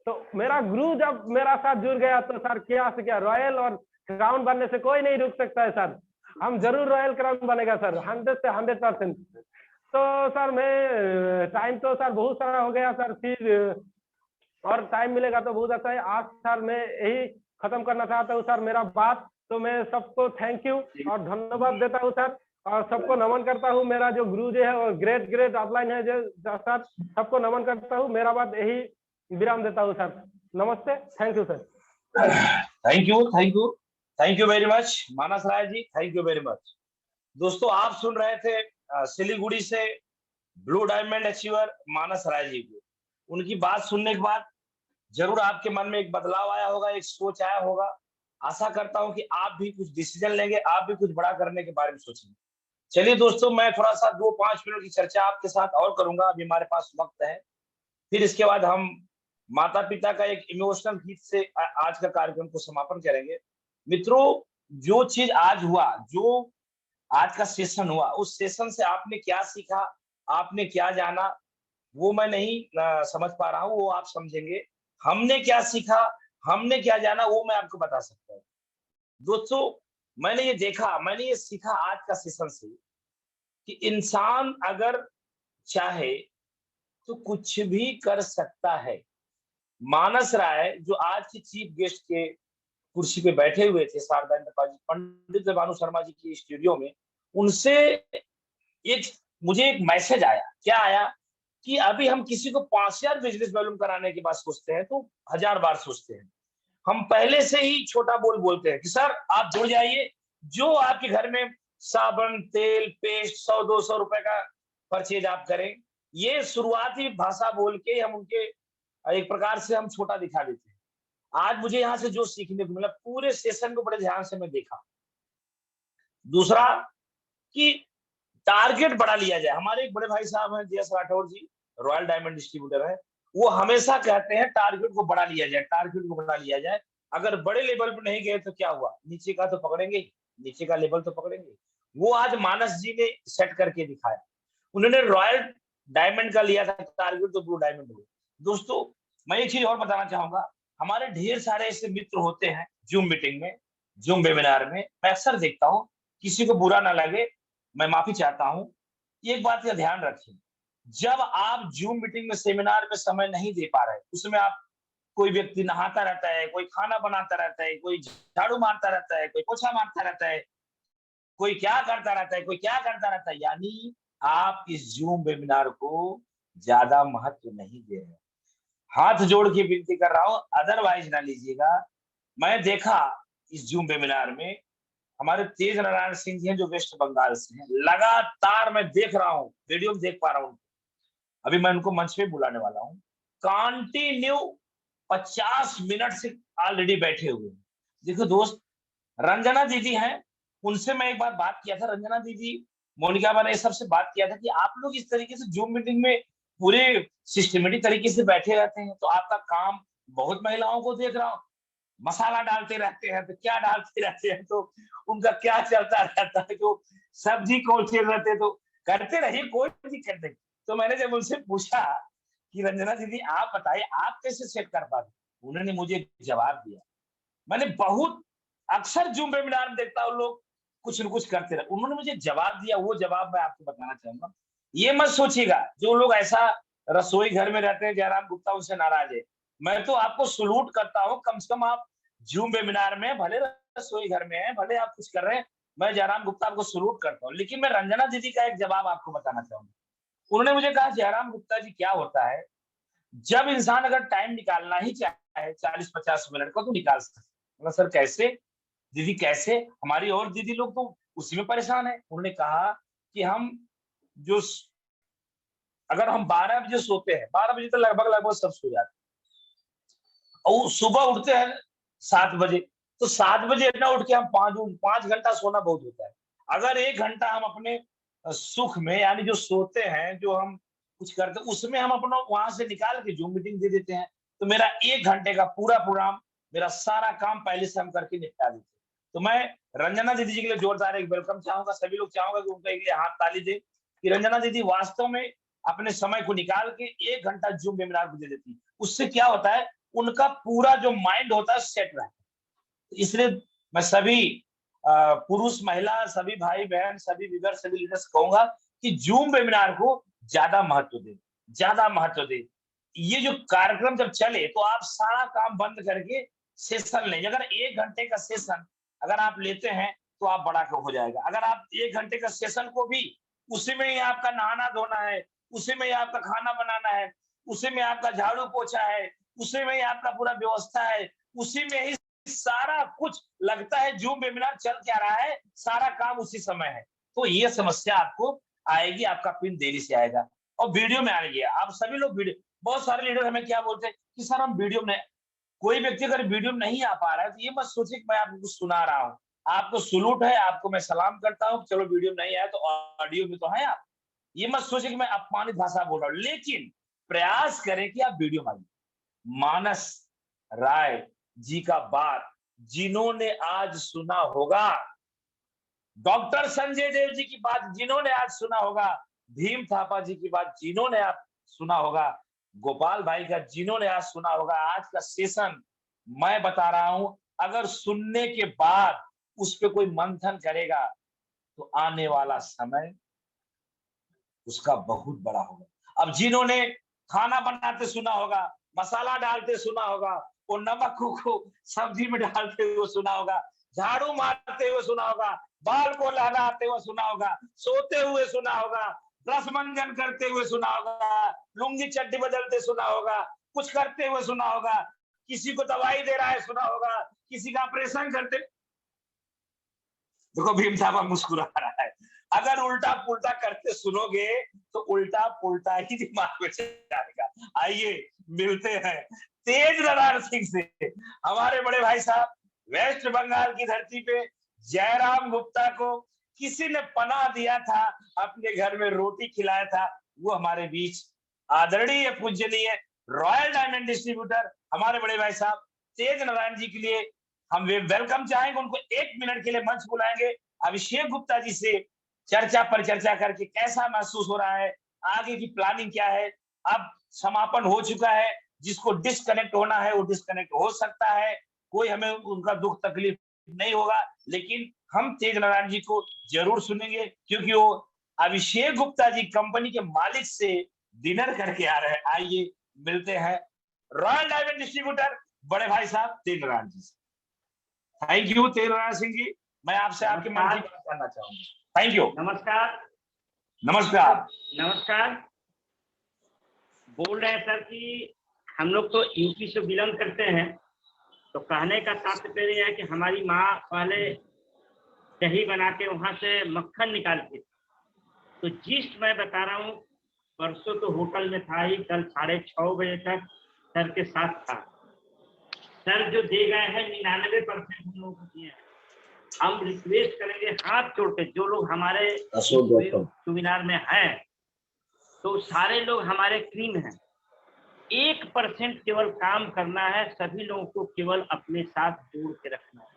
तो मेरा गुरु जब मेरा साथ जुड़ गया तो सर क्या से क्या रॉयल और क्राउन बनने से कोई नहीं रुक सकता है सर। हम जरूर रॉयल क्राउन बनेगा सर, 100 से 100%। तो सर मैं टाइम तो सर बहुत सारा हो गया सर, फिर और टाइम मिलेगा तो बहुत अच्छा है। आज सर मैं यही खत्म करना चाहता हूँ सर मेरा बात। तो मैं सबको थैंक यू और धन्यवाद देता हूँ सर, और सबको नमन करता हूँ। मेरा जो गुरु जी है और ग्रेट ग्रेट अपलाइन है जो सर, सबको नमन करता हूँ। मेरा बात यही विराम देता हूँ सर। नमस्ते, thank you sir. Thank you, thank you, thank you very much Manas Rai ji, thank you very much. दोस्तों आप सुन रहे थे सिलीगुड़ी से blue diamond achiever Manas Rai ji को। उनकी बात सुनने के बाद जरूर आपके मन में एक बदलाव आया होगा, एक सोच आया होगा। आशा करता हूं कि आप भी कुछ डिसीजन लेंगे, आप भी कुछ बड़ा करने के बारे में सोचेंगे। चलिए दोस्तों, मैं थोड़ा सा 2-5 मिनट की चर्चा आपके साथ और करूंगा, अभी हमारे पास वक्त है। फिर इसके बाद हम माता पिता का एक इमोशनल गीत से आज का कार्यक्रम को समापन करेंगे। मित्रों, जो चीज आज हुआ, जो आज का सेशन हुआ, उस सेशन से आपने क्या सीखा, आपने क्या जाना, वो मैं नहीं समझ पा रहा हूँ, वो आप समझेंगे। हमने क्या सीखा, हमने क्या जाना, वो मैं आपको बता सकता हूँ। दोस्तों, मैंने ये देखा, मैंने ये सीखा आज का सेशन से कि इंसान अगर चाहे तो कुछ भी कर सकता है। मानस राय जो आज की चीफ गेस्ट के कुर्सी पे बैठे हुए थे शारदा एंटरप्राइज पंडित भानु शर्मा जी की स्टूडियो में, उनसे एक मुझे एक मैसेज आया। क्या आया कि अभी हम किसी को 5,000 बिजनेस वॉल्यूम कराने की बात सोचते हैं तो 1000 बार सोचते हैं। हम पहले से ही छोटा बोल बोलते हैं कि सर आप जुड़ जाइए, जो आपके घर में साबुन तेल पेस्ट 100-200 रुपए का परचेज आप करें। ये शुरुआती भाषा बोल के हम उनके एक प्रकार से हम छोटा दिखा देते हैं। आज मुझे यहाँ से जो सीखने को मिला, पूरे सेशन को बड़े ध्यान से मैं देखा। दूसरा कि टारगेट बड़ा लिया जाए। हमारे एक बड़े भाई साहब हैं DS राठौर जी, रॉयल डायमंड डिस्ट्रीब्यूटर है, वो हमेशा कहते हैं टारगेट को बड़ा लिया जाए, टारगेट को बड़ा लिया जाए। अगर बड़े लेवल पर नहीं गए तो क्या हुआ, नीचे का तो पकड़ेंगे, नीचे का लेवल तो पकड़ेंगे। वो आज मानस जी ने सेट करके दिखाया। उन्होंने रॉयल डायमंड का लिया था टारगेट, तो ब्लू डायमंड हुआ। दोस्तों, मैं एक चीज और बताना चाहूंगा, हमारे ढेर सारे ऐसे मित्र होते हैं जूम मीटिंग में, जूम वेबिनार में। मैं अक्सर देखता हूँ, किसी को बुरा ना लगे, मैं माफी चाहता हूं। एक बात का ध्यान रखें, जब आप जूम मीटिंग में सेमिनार में समय नहीं दे पा रहे, उसमें आप कोई व्यक्ति नहाता रहता है, कोई खाना बनाता रहता है, कोई झाड़ू मारता रहता है, कोई पोछा मारता रहता है, कोई क्या करता रहता है, कोई क्या करता रहता है, यानी आप इस जूम वेबिनार को ज्यादा महत्व नहीं दे रहे। हाथ जोड़ के विनती कर रहा हूं, अदरवाइज ना लीजिएगा। मैं देखा इस जूम वेबिनार में हमारे तेज नारायण सिंह जी हैं जो वेस्ट बंगाल से हैं, लगातार मैं देख रहा हूँ, वीडियो में देख पा रहा हूँ। अभी मैं उनको मंच पे बुलाने वाला हूँ। कंटिन्यू 50 मिनट से ऑलरेडी बैठे हुए हैं। देखो दोस्त, रंजना दीदी हैं, उनसे मैं एक बार बात किया था। रंजना दीदी, मोनिका मैंने सबसे बात किया था कि आप लोग इस तरीके से जूम मीटिंग में पूरे सिस्टमेटिक तरीके से बैठे रहते हैं, तो आपका काम, बहुत महिलाओं को देख रहा हूँ मसाला डालते रहते हैं, तो क्या डालते रहते हैं, तो उनका क्या चलता रहता है, तो सब्जी कौन सी रहते, तो करते रहिए, कोई दिक्कत नहीं। तो मैंने जब उनसे पूछा कि रंजना दीदी आप बताइए आप कैसे सेट कर पाते, उन्होंने मुझे जवाब दिया। मैंने बहुत अक्सर जूम वेबिनार में देखता हूँ लोग कुछ न कुछ करते रहे, उन्होंने मुझे जवाब दिया, वो जवाब मैं आपको बताना चाहूंगा। ये मत सोचिएगा जो लोग ऐसा रसोई घर में रहते हैं जयराम गुप्ता उनसे नाराज है। मैं तो आपको सलूट करता हूँ, कम से कम आप जूम वेबिनार में, भले रसोई घर में है, भले आप कुछ कर रहे हैं, मैं जयराम गुप्ता आपको सलूट करता हूँ। लेकिन मैं रंजना दीदी का एक जवाब आपको बताना चाहूंगा। उन्होंने मुझे कहा जयराम गुप्ता जी क्या होता है, जब इंसान अगर टाइम निकालना ही चाहे 40-50 मिनट का तो निकाल सकता है। सर कैसे दीदी, कैसे? हमारी और दीदी लोग तो उसी में परेशान है। उन्होंने कहा कि हम जो अगर हम 12 बजे सोते हैं, 12 बजे तो लगभग सब सो जाते हैं, और सुबह उठते हैं 7 बजे, तो 7 बजे ना उठ के हम 5 घंटा सोना बहुत होता है। अगर 1 घंटा हम अपने सुख में, यानी जो सोते हैं, जो हम कुछ करते हैं, उसमें हम अपना वहां से निकाल के जूम मीटिंग दे देते हैं, तो मेरा 1 घंटे का पूरा प्रोग्राम, मेरा सारा काम पहले से हम करके निपटा देते हैं। तो मैं रंजना दीदी जी के लिए जोरदार एक वेलकम चाहूंगा। सभी लोग चाहूंगा कि उनका एक हाथ ताली दे कि रंजना दीदी वास्तव में अपने समय को निकाल के 1 घंटा जूम वेबिनार को दे देती है। उससे क्या होता है, उनका पूरा जो माइंड होता है सेट रहता है। इसलिए मैं सभी पुरुष महिला सभी भाई बहन सभी वीवर सभी लीडर्स कहूंगा कि जूम वेबिनार को ज्यादा महत्व दे, ज्यादा महत्व दे। ये जो कार्यक्रम जब चले तो आप सारा काम बंद करके सेशन लें। अगर 1 घंटे का सेशन अगर आप लेते हैं तो आप बड़ा हो जाएगा। अगर आप 1 घंटे का सेशन को भी उसी में ही आपका नहाना धोना है, उसी में ही आपका खाना बनाना है, उसी में आपका झाड़ू पोछा है, उसी में ही आपका पूरा व्यवस्था है, उसी में ही सारा कुछ लगता है। जूम वेबिनार चल क्या रहा है, सारा काम उसी समय है, तो ये समस्या आपको आएगी, आपका पिन देरी से आएगा और वीडियो में आएगी। आप सभी लोग वीडियो, बहुत सारे लीडर हमें क्या बोलते हैं कि सर हम वीडियो में, कोई व्यक्ति अगर वीडियो में नहीं आ पा रहा है तो ये मत सोचिए कि मैं आपको कुछ सुना रहा हूँ। आपको सलूट है, आपको मैं सलाम करता हूँ, चलो वीडियो में नहीं आया तो ऑडियो में तो है आप। ये मत सोचिए कि मैं अपमानित भाषा बोल रहा हूँ, लेकिन प्रयास करें कि आप वीडियो में आइए। मानस राय जी का बात जिन्होंने आज सुना होगा, डॉक्टर संजय देव जी की बात जिन्होंने आज सुना होगा, भीम थापा जी की बात जिन्होंने आज सुना होगा, गोपाल भाई का जिन्होंने आज सुना होगा, आज का सेशन मैं बता रहा हूं, अगर सुनने के बाद उस पर कोई मंथन करेगा तो आने वाला समय उसका बहुत बड़ा होगा। अब जिन्होंने खाना बनाते सुना होगा, मसाला डालते सुना होगा, वो नमक को सब्जी में डालते हुए सुना होगा, झाड़ू मारते हुए सुना होगा, बाल को लहराते हुए सुना होगा, सोते हुए सुना होगा, ब्रश मंजन करते हुए सुना होगा, लुंगी चड्डी बदलते सुना होगा, कुछ करते हुए सुना होगा, किसी को दवाई दे रहा है सुना होगा, किसी का ऑपरेशन करते। देखो भीम साहब मुस्कुरा रहा है। अगर उल्टा पुल्टा करते सुनोगे तो उल्टा पुल्टा ही दिमाग में जाएगा। आइए मिलते हैं तेज नारायण सिंह से। हमारे बड़े भाई साहब, वेस्ट बंगाल की धरती पे जयराम गुप्ता को किसी ने पनाह दिया था, अपने घर में रोटी खिलाया था, वो हमारे बीच आदरणीय पूजनीय रॉयल डायमंड डिस्ट्रीब्यूटर हमारे बड़े भाई साहब तेज नारायण जी के लिए हम वेलकम चाहेंगे। उनको 1 मिनट के लिए मंच बुलाएंगे। अभिषेक गुप्ता जी से चर्चा पर चर्चा करके कैसा महसूस हो रहा है, आगे की प्लानिंग क्या है। अब समापन हो चुका है, जिसको डिस्कनेक्ट होना है वो डिस्कनेक्ट हो सकता है, कोई हमें उनका दुख तकलीफ नहीं होगा, लेकिन हम तेज नारायण जी को जरूर सुनेंगे क्योंकि वो अभिषेक गुप्ता जी कंपनी के मालिक से डिनर करके आ रहे हैं। आइए मिलते हैं रॉयल डायमंड डिस्ट्रीब्यूटर बड़े भाई साहब तेज नारायण जी से। थैंक यू तेज नारायण सिंह जी, मैं आपसे आपके मन की बात करना चाहूंगा। Thank you. नमस्कार। नमस्कार। नमस्कार। बोल रहे हैं सर कि हम लोग तो यूपी से बिलोंग करते हैं, तो कहने का तात्पर्य है कि हमारी माँ पहले दही बना के वहाँ से मक्खन निकालती थी। तो जिस्ट मैं बता रहा हूँ, परसों तो होटल में था ही, कल 6:30 बजे तक सर के साथ था। सर जो दे गए हैं 99% हम लोगों को दिए हैं। हम रिक्वेस्ट करेंगे हाथ जोड़ के, जो लोग हमारे वेबिनार में हैं तो सारे लोग हमारे टीम हैं, 1% केवल काम करना है, सभी लोगों को केवल अपने साथ जोड़ के रखना है।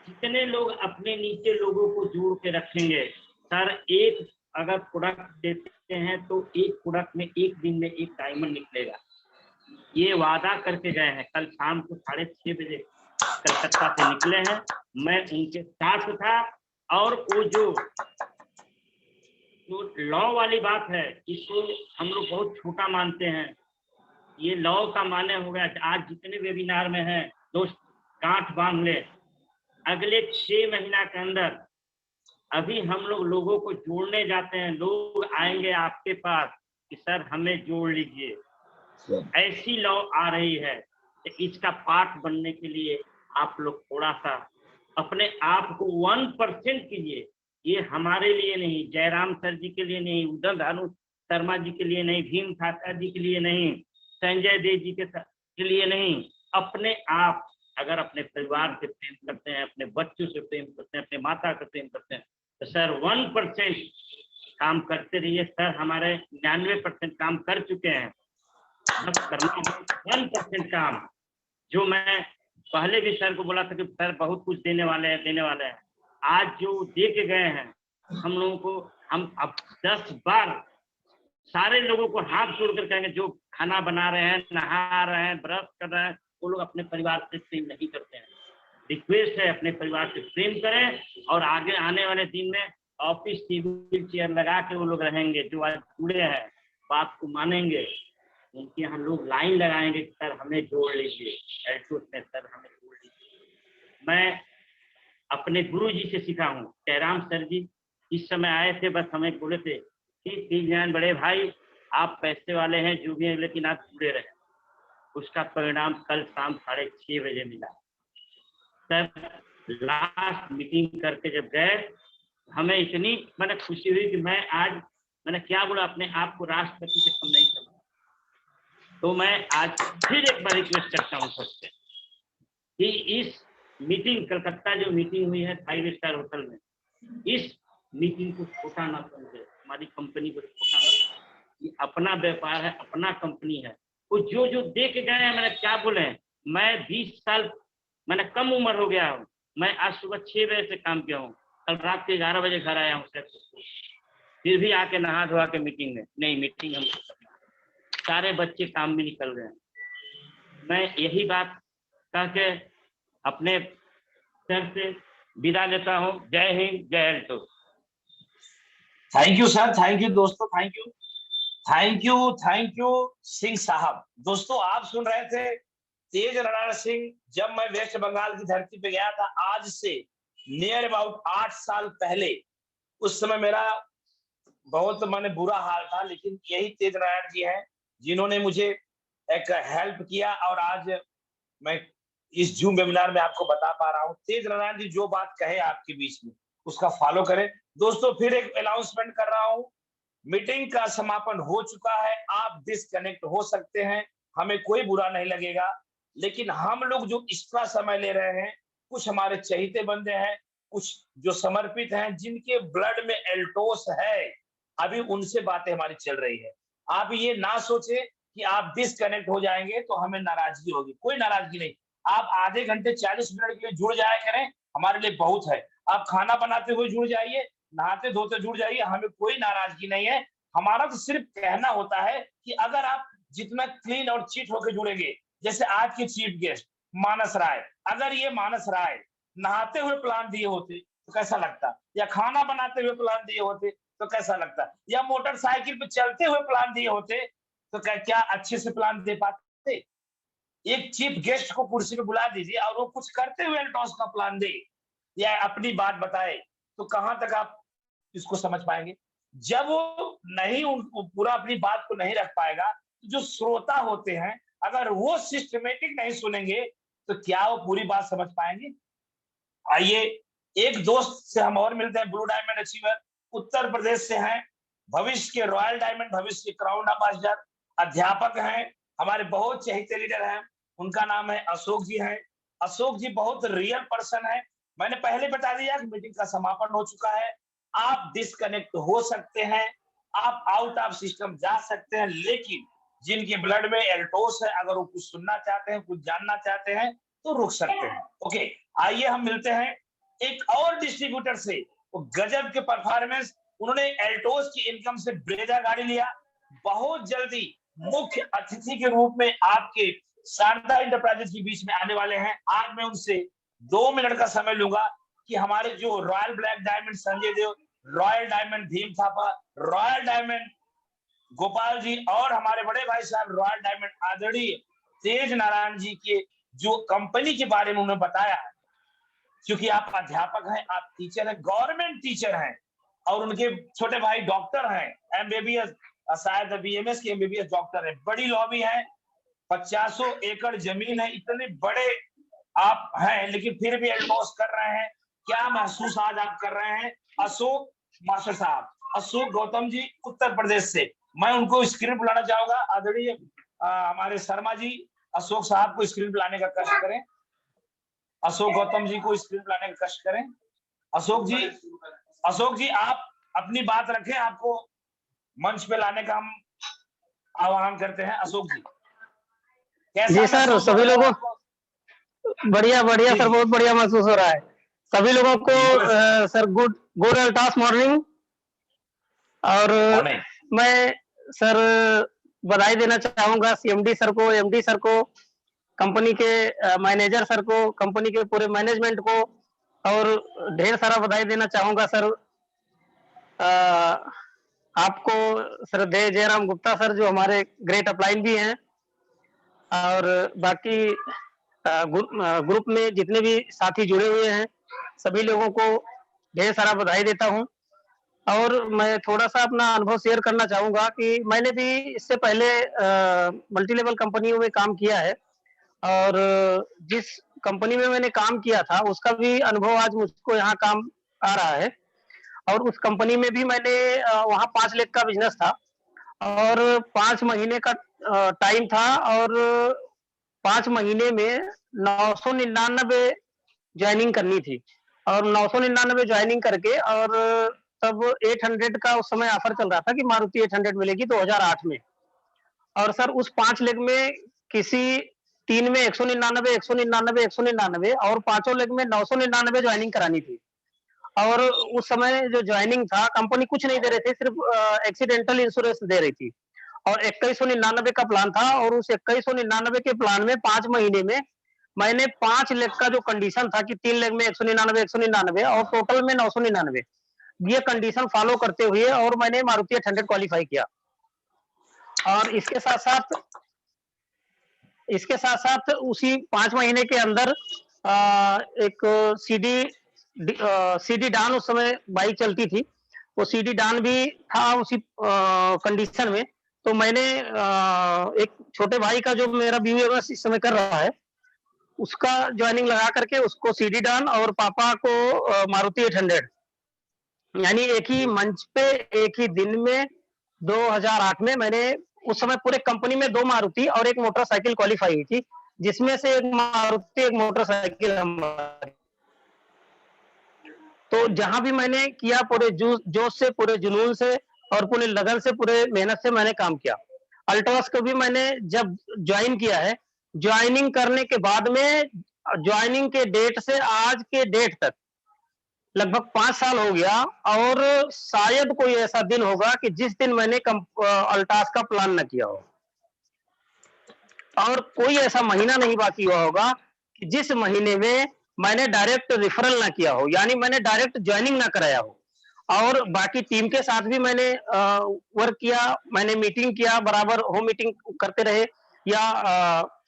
जितने लोग अपने नीचे लोगों को जोड़ के रखेंगे, सर एक अगर प्रोडक्ट देते हैं तो एक प्रोडक्ट में एक दिन में एक डायमंड निकलेगा, ये वादा करके गए हैं। कल शाम को 6:30 बजे कलकत्ता से निकले हैं, मैं उनके साथ था। और वो जो लॉ वाली बात है, इसको हम लोग बहुत छोटा मानते हैं। ये लॉ का माने हो गया कि आज जितने वेबिनार में हैं दोस्त गांठ बांध ले, अगले 6 महीना के अंदर अभी हम लोग लोगों को जोड़ने जाते हैं। लोग आएंगे आपके पास कि सर हमें जोड़ लीजिए, ऐसी लॉ आ रही है। तो इसका पार्ट बनने के लिए आप लोग थोड़ा सा अपने आप को 1% कीजिए। ये हमारे लिए नहीं, जयराम सर जी के लिए नहीं, उदय भानु शर्मा जी के लिए नहीं, भीम थापा जी के लिए नहीं, संजय देव जी के लिए नहीं, अपने आप अगर अपने परिवार से प्रेम करते हैं, अपने बच्चों से प्रेम करते हैं, अपने माता से प्रेम करते हैं, तो सर 1% काम करते रहिए। सर हमारे 99% काम कर चुके हैं, बस करना 1% काम। जो मैं पहले भी सर को बोला था कि सर बहुत कुछ देने वाले हैं, आज जो दे के गए हैं हम लोगों को, हम अब 10 बार सारे लोगों को हाथ जोड़कर कहेंगे, जो खाना बना रहे हैं, नहा रहे हैं, ब्रश कर रहे हैं, वो लोग अपने परिवार से प्रेम नहीं करते हैं। रिक्वेस्ट है अपने परिवार से प्रेम करें, और आगे आने वाले दिन में ऑफिस की व्हील चेयर लगा के वो लोग रहेंगे जो आज जुड़े हैं, बात को मानेंगे, उनके यहाँ लोग लाइन लगाएंगे कि सर हमें जोड़ लीजिए, एल्टोस में सर हमें जोड़ लीजिए। मैं अपने गुरु जी से सीखा हूँ, जयराम सर जी इस समय आए थे, बस हमें बोले थे कि तीन बड़े भाई आप पैसे वाले हैं जो भी हैं, लेकिन आप जुड़े रहे। उसका परिणाम कल शाम 6:30 बजे मिला। सर लास्ट मीटिंग करके जब गए, हमें इतनी मैंने खुशी हुई कि मैं आज मैंने क्या बोला, अपने आप को राष्ट्रपति से कम नहीं समझा। तो मैं आज फिर एक बार रिक्वेस्ट करता हूँ सबसे कि इस मीटिंग, कलकत्ता जो मीटिंग हुई है 5 स्टार होटल में, इस मीटिंग को छोटा ना समझे, हमारी कंपनी को छोटा ना समझे। ये अपना व्यापार है, अपना कंपनी है। वो जो दे के गए हैं, मैंने क्या बोले, मैं 20 साल मैंने कम उम्र हो गया हूँ, मैं आज सुबह 6 बजे से काम किया हूँ, कल रात के 11 बजे घर आया हूँ सर, फिर भी आके नहा धोआ के मीटिंग में नहीं, मीटिंग हम सारे बच्चे काम में निकल गए। मैं यही बात कह के अपने सर से विदा लेता हूँ। Jai Hind, Jai Alto. Thank you sir, thank you दोस्तों, thank you, thank you Singh Sahab. दोस्तों आप सुन रहे थे तेज नारायण सिंह। जब मैं वेस्ट बंगाल की धरती पे गया था, आज से नियर अबाउट 8 साल पहले, उस समय मेरा बहुत माने बुरा हाल था, लेकिन यही तेज नारायण जी हैं जिन्होंने मुझे एक हेल्प किया, और आज मैं इस जूम वेबिनार में आपको बता पा रहा हूँ। तेज नारायण जी जो बात कहे आपके बीच में, उसका फॉलो करें। दोस्तों फिर एक अनाउंसमेंट कर रहा हूँ, मीटिंग का समापन हो चुका है, आप डिस्कनेक्ट हो सकते हैं, हमें कोई बुरा नहीं लगेगा। लेकिन हम लोग जो एक्स्ट्रा समय ले रहे हैं, कुछ हमारे चहेते बंदे हैं, कुछ जो समर्पित हैं, जिनके ब्लड में एल्टोस है, अभी उनसे बातें हमारी चल रही है। आप ये ना सोचे कि आप डिस्कनेक्ट हो जाएंगे तो हमें नाराजगी होगी, कोई नाराजगी नहीं। आप आधे घंटे 40 मिनट के लिए जुड़ जाया करें, हमारे लिए बहुत है। आप खाना बनाते हुए जुड़ जाइए, नहाते धोते जुड़ जाइए, हमें कोई नाराजगी नहीं है। हमारा तो सिर्फ कहना होता है कि अगर आप जितना क्लीन और चीट होकर जुड़ेंगे, जैसे आज के चीफ गेस्ट मानस राय, अगर ये मानस राय नहाते हुए प्लान दिए होते तो कैसा लगता, या खाना बनाते हुए प्लान दिए होते तो कैसा लगता, या मोटरसाइकिल पे चलते हुए प्लान दिए होते तो क्या अच्छे से प्लान दे पाते। एक चीफ गेस्ट को कुर्सी पे बुला दीजिए और वो कुछ करते हुए एल्टोस का प्लान दे या अपनी बात बताए, तो कहां तक आप इसको समझ पाएंगे। जब वो नहीं पूरा अपनी बात को नहीं रख पाएगा, तो जो श्रोता होते हैं अगर वो सिस्टमेटिक नहीं सुनेंगे तो क्या वो पूरी बात समझ पाएंगे। आइए एक दोस्त से हम और मिलते हैं, blue diamond achiever, Uttar Pradesh से हैं, भविष्य के रॉयल डायमंड, भविष्य के क्राउन एम्बेसडर, अध्यापक हैं, हमारे बहुत चहेते लीडर हैं, उनका नाम है अशोक जी है। अशोक जी बहुत रियल पर्सन है। मैंने पहले बता दिया कि मीटिंग का समापन हो चुका है, आप डिस्कनेक्ट हो सकते हैं, आप आउट ऑफ सिस्टम जा सकते हैं, लेकिन जिनके ब्लड में एल्टोस है, अगर वो कुछ सुनना चाहते हैं, कुछ जानना चाहते हैं तो रुक सकते हैं। ओके, आइए हम मिलते हैं एक और डिस्ट्रीब्यूटर से, वो गजब के परफॉर्मेंस, उन्होंने एल्टोस की इनकम से ब्रेजा गाड़ी लिया, बहुत जल्दी मुख्य अतिथि के रूप में आपके शारदा इंटरप्राइजेस के बीच में आने वाले हैं। आज मैं उनसे 2 मिनट का समय लूंगा कि हमारे जो royal black diamond Sanjay Dev, royal diamond Bhim Thapa, royal diamond Gopal ji और हमारे बड़े भाई साहब रॉयल डायमंड आदरणीय तेज नारायण जी के जो कंपनी के बारे में उन्होंने बताया है, क्योंकि आप अध्यापक हैं, आप टीचर हैं, गवर्नमेंट टीचर हैं, और उनके छोटे भाई डॉक्टर हैं, एमबीबीएस, शायद बीएमएस के एमबीबीएस डॉक्टर हैं, बड़ी लॉबी है, 50 एकड़ जमीन है, इतने बड़े आप हैं, लेकिन फिर भी एल्टोस कर रहे हैं। क्या महसूस आज आप कर रहे हैं। अशोक मास्टर साहब, अशोक गौतम जी उत्तर प्रदेश से, मैं उनको स्क्रीन बुलाना चाहूंगा। आदरणीय हमारे शर्मा जी अशोक साहब को स्क्रीन पर लाने का कष्ट करें, अशोक गौतम जी को स्क्रीन पर लाने का कष्ट करें। अशोक जी आप अपनी बात रखें, आपको मंच पे लाने का हम आह्वान करते हैं। अशोक जी जी सर, सभी लोगों बढ़िया बढ़िया सर, बहुत बढ़िया महसूस हो रहा है सभी लोगों को। Sir good Altos morning. और मैं सर बधाई देना चाहूंगा सीएमडी सर को, एमडी सर को, कंपनी के मैनेजर सर को, कंपनी के पूरे मैनेजमेंट को और ढेर सारा बधाई देना चाहूंगा सर। आपको श्रद्धेय जयराम गुप्ता सर जो हमारे ग्रेट अपलाइन भी हैं, और बाकी ग्रुप में जितने भी साथी जुड़े हुए हैं सभी लोगों को ढेर सारा बधाई देता हूं। और मैं थोड़ा सा अपना अनुभव शेयर करना चाहूंगा कि मैंने भी इससे पहले मल्टी लेवल कंपनियों में काम किया है, और जिस कंपनी में मैंने काम किया था उसका भी अनुभव आज मुझको यहाँ काम आ रहा है। और उस कंपनी में भी मैंने वहाँ 5 लाख का बिजनेस था और 5 महीने का टाइम था, और 5 महीने में 999 ज्वाइनिंग करनी थी, और 999 ज्वाइनिंग करके, और तब 800 का उस समय ऑफर चल रहा था कि मारुति 800 मिलेगी 2008 में। और सर उस 5 लेग में किसी 3 में 199, 199, 199 और 5 लेग में 999 ज्वाइनिंग करानी थी। और उस समय जो ज्वाइनिंग था कंपनी कुछ नहीं दे रही थी, सिर्फ एक्सीडेंटल इंश्योरेंस दे रही थी, और 2199 का प्लान था। और उस 2199 के प्लान में 5 महीने में मैंने 5 लेग का जो कंडीशन था कि 3 लेग में 199, 199 और टोटल में 999, ये कंडीशन फॉलो करते हुए और मैंने मारुति 800 क्वालिफाई किया। और इसके साथ साथ उसी 5 महीने के अंदर एक सीडी डान उस समय बाइक चलती थी, वो सीडी डान भी था उसी कंडीशन में। तो मैंने एक छोटे भाई का जो मेरा BUMS इस समय कर रहा है उसका ज्वाइनिंग लगा करके उसको सीडी डान और पापा को मारुति 800, यानी एक ही मंच पे एक ही दिन में 2008 में मैंने उस समय पूरे कंपनी में 2 मारुति और 1 मोटरसाइकिल क्वालिफाई हुई थी, जिसमें से 1 मारुति 1 मोटरसाइकिल हमारी। तो जहां भी मैंने किया पूरे जोश से, पूरे जुनून से और पूरे लगन से, पूरे मेहनत से मैंने काम किया। अल्ट्रास को भी मैंने जब ज्वाइन किया है, ज्वाइनिंग करने के बाद में ज्वाइनिंग के डेट से आज के डेट तक लगभग 5 साल हो गया, और शायद कोई ऐसा दिन होगा कि जिस दिन मैंने अल्ट्रास का प्लान न किया हो, और कोई ऐसा महीना नहीं बाकी हुआ होगा कि जिस महीने में मैंने डायरेक्ट रेफरल ना किया हो, यानी मैंने डायरेक्ट ज्वाइनिंग ना कराया हो। और बाकी टीम के साथ भी मैंने वर्क किया, मैंने मीटिंग किया, बराबर होम मीटिंग करते रहे, या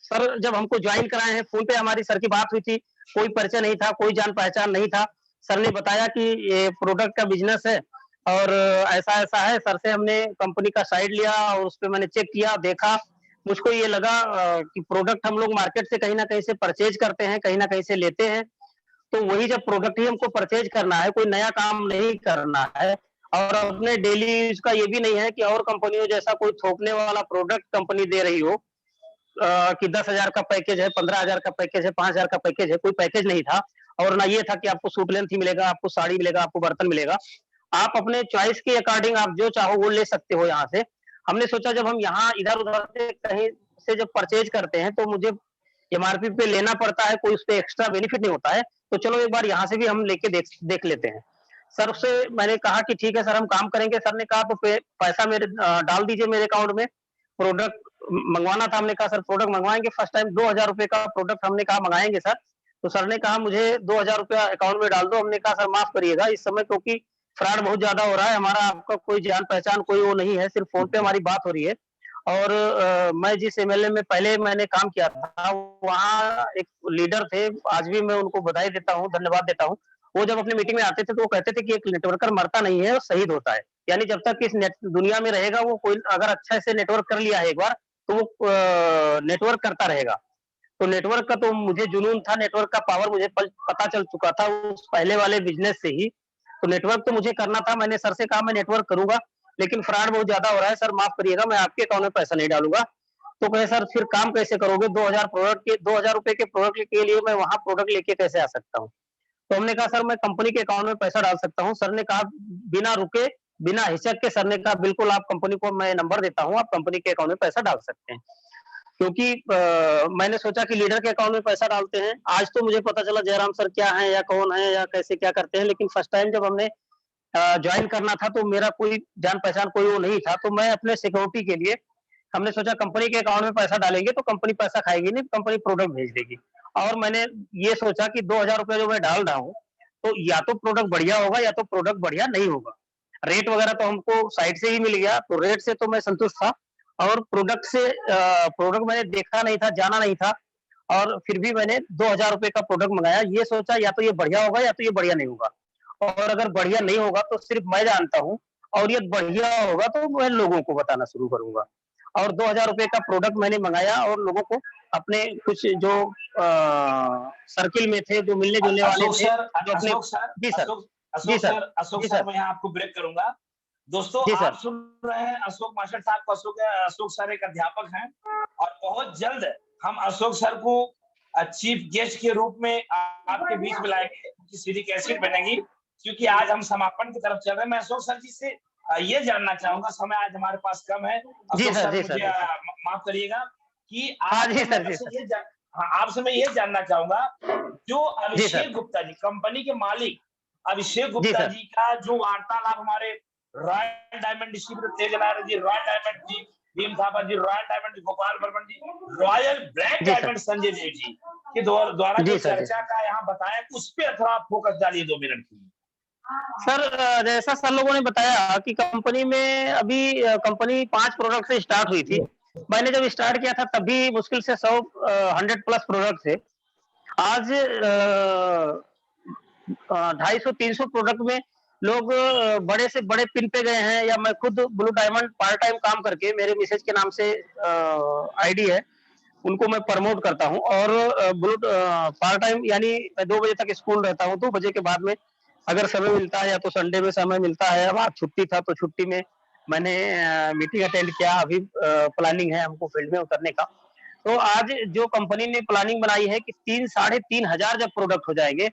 सर जब हमको ज्वाइन कराए हैं फोन पे हमारी सर की बात हुई थी, कोई परिचय नहीं था, कोई जान पहचान नहीं था। सर ने बताया कि ये प्रोडक्ट का बिजनेस है और ऐसा ऐसा है। सर से हमने कंपनी का साइड लिया और उस पर मैंने चेक किया, देखा, मुझको ये लगा कि प्रोडक्ट हम लोग मार्केट से कहीं ना कहीं से परचेज करते हैं, कहीं ना कहीं से लेते हैं, तो वही जब प्रोडक्ट ही हमको परचेज करना है, कोई नया काम नहीं करना है, और अपने डेली यूज का ये भी नहीं है कि और कंपनियों जैसा कोई थोकने वाला प्रोडक्ट कंपनी दे रही हो कि 10,000 का पैकेज है, 15,000 का पैकेज है, 5,000 का पैकेज है, कोई पैकेज नहीं था। और ना ये था कि आपको सूट लेंथ ही मिलेगा, आपको साड़ी मिलेगा, आपको बर्तन मिलेगा। आप अपने चॉइस के अकॉर्डिंग आप जो चाहो वो ले सकते हो यहाँ से। हमने सोचा जब हम यहाँ इधर उधर से कहीं से जब परचेज करते हैं तो मुझे MRP पे लेना पड़ता है, कोई उस पर एक्स्ट्रा बेनिफिट नहीं होता है, तो चलो एक बार यहाँ से भी हम लेके देख लेते हैं। सर से मैंने कहा कि ठीक है सर हम काम करेंगे। सर ने कहा तो पैसा मेरे डाल दीजिए मेरे अकाउंट में। प्रोडक्ट मंगवाना था, हमने कहा सर प्रोडक्ट मंगवाएंगे। फर्स्ट टाइम 2,000 रुपए का प्रोडक्ट हमने कहा मंगाएंगे सर। तो सर ने कहा मुझे 2,000 रुपया अकाउंट में डाल दो। हमने कहा सर माफ करिएगा इस समय क्योंकि फ्रॉड बहुत ज्यादा हो रहा है, हमारा आपका कोई जान पहचान कोई वो नहीं है, सिर्फ फोन पे हमारी बात हो रही है। और मैं जिस MLA में पहले मैंने काम किया था वहाँ एक लीडर थे, आज भी मैं उनको बधाई देता हूँ, धन्यवाद देता हूँ। वो जब अपने मीटिंग में आते थे तो वो कहते थे कि एक नेटवर्कर मरता नहीं है, शहीद होता है। यानी जब तक इस दुनिया में रहेगा वो कोई अगर अच्छे से नेटवर्क कर लिया है एक बार तो वो नेटवर्क करता रहेगा। तो नेटवर्क का तो मुझे जुनून था, नेटवर्क का पावर मुझे पता चल चुका था उस पहले वाले बिजनेस से ही। तो नेटवर्क तो मुझे करना था। मैंने सर से कहा मैं नेटवर्क करूंगा लेकिन फ्रॉड बहुत ज्यादा हो रहा है, सर माफ करिएगा मैं आपके अकाउंट में पैसा नहीं डालूंगा। तो कहे सर फिर काम कैसे करोगे, 2,000 रुपए के प्रोडक्ट के लिए मैं वहां प्रोडक्ट लेके कैसे आ सकता हूँ। तो हमने कहा सर मैं कंपनी के अकाउंट में पैसा डाल सकता हूँ। सर ने कहा बिना रुके बिना हिचक के सर ने कहा बिल्कुल आप कंपनी को मैं नंबर देता हूँ, आप कंपनी के अकाउंट में पैसा डाल सकते हैं। क्योंकि मैंने सोचा कि लीडर के अकाउंट में पैसा डालते हैं। आज तो मुझे पता चला जयराम सर क्या है या कौन है या कैसे क्या करते हैं, लेकिन फर्स्ट टाइम जब हमने ज्वाइन करना था तो मेरा कोई जान पहचान कोई वो नहीं था। तो मैं अपने सिक्योरिटी के लिए हमने सोचा कंपनी के अकाउंट में पैसा डालेंगे तो कंपनी पैसा खाएगी नहीं, कंपनी प्रोडक्ट भेज देगी। और मैंने ये सोचा कि 2000 रुपये जो मैं डाल रहा हूँ, तो या तो प्रोडक्ट बढ़िया होगा या तो प्रोडक्ट बढ़िया नहीं होगा। रेट वगैरह तो हमको साइट से ही मिल गया, तो रेट से तो मैं संतुष्ट था। और प्रोडक्ट मैंने देखा नहीं था, जाना नहीं था, और फिर भी मैंने 2000 रुपये का प्रोडक्ट मंगाया। ये सोचा या तो ये बढ़िया होगा या तो ये बढ़िया नहीं होगा, और अगर बढ़िया नहीं होगा तो सिर्फ मैं जानता हूँ, और ये बढ़िया होगा तो मैं लोगों को बताना शुरू करूंगा। और 2000 रुपये का प्रोडक्ट मैंने मंगाया और लोगों को, अपने कुछ जो सर्किल में थे, जो मिलने जुलने वाले अशोक थे, सर, जो अपने। अशोक सर, जी सर, अशोक जी सर, सर, अशोक जी सर, सर, मैं यहाँ आपको ब्रेक करूंगा। दोस्तों, जी आप सर, सुन रहे हैं अशोक मास्टर साहब को। अशोक सर एक अध्यापक हैं और बहुत जल्द हम अशोक सर को चीफ गेस्ट के रूप में आपके बीच में लाएंगे, उनकी सीडी कैसेट बनेगी, क्योंकि आज हम समापन की तरफ चल रहे हैं। मैं अशोक सर जी से ये जानना चाहूंगा, समय आज हमारे पास कम है, जी अशोक सर, सर जी मुझे सर, माफ करिएगा कि हाँ जी सर, जी आपसे सर, आपसे मैं ये जानना चाहूंगा, जो जी अभिषेक सर, गुप्ता जी, कंपनी के मालिक अभिषेक जी गुप्ता सर, जी का जो वार्तालाप हमारे रॉयल डायमंड डिस्ट्रीब्यूटर तेजलाल जी, रॉयल डायमंड जी भीम थापा जी, रॉयल डायमंड गोपाल बर्मन जी, रॉयल ब्लैक जी सर, डायमंड संजय देव जी के द्वारा जो जी सर, जी चर्चा का यहाँ बताया, उस पर थोड़ा फोकस डालिए 2 मिनट की। सर। जैसा सर लोगों ने बताया कि कंपनी में अभी कंपनी 5 प्रोडक्ट से स्टार्ट हुई थी। मैंने जब स्टार्ट किया था तभी मुश्किल से 100 प्लस प्रोडक्ट थे। आज 250-300 प्रोडक्ट में लोग बड़े से बड़े पिन पे गए हैं। या मैं खुद ब्लू डायमंड पार्ट टाइम काम करके, मेरे मिसेज के नाम से आईडी है, उनको मैं प्रमोट करता हूँ। और पार्ट टाइम यानी मैं 2 बजे तक स्कूल रहता हूँ, 2 बजे के बाद में अगर समय मिलता है या तो संडे में समय मिलता है। अब आज छुट्टी था तो छुट्टी में मैंने मीटिंग अटेंड किया। अभी प्लानिंग है हमको फील्ड में उतरने का। तो आज जो कंपनी ने प्लानिंग बनाई है कि 3-3,500 जब प्रोडक्ट हो जाएंगे,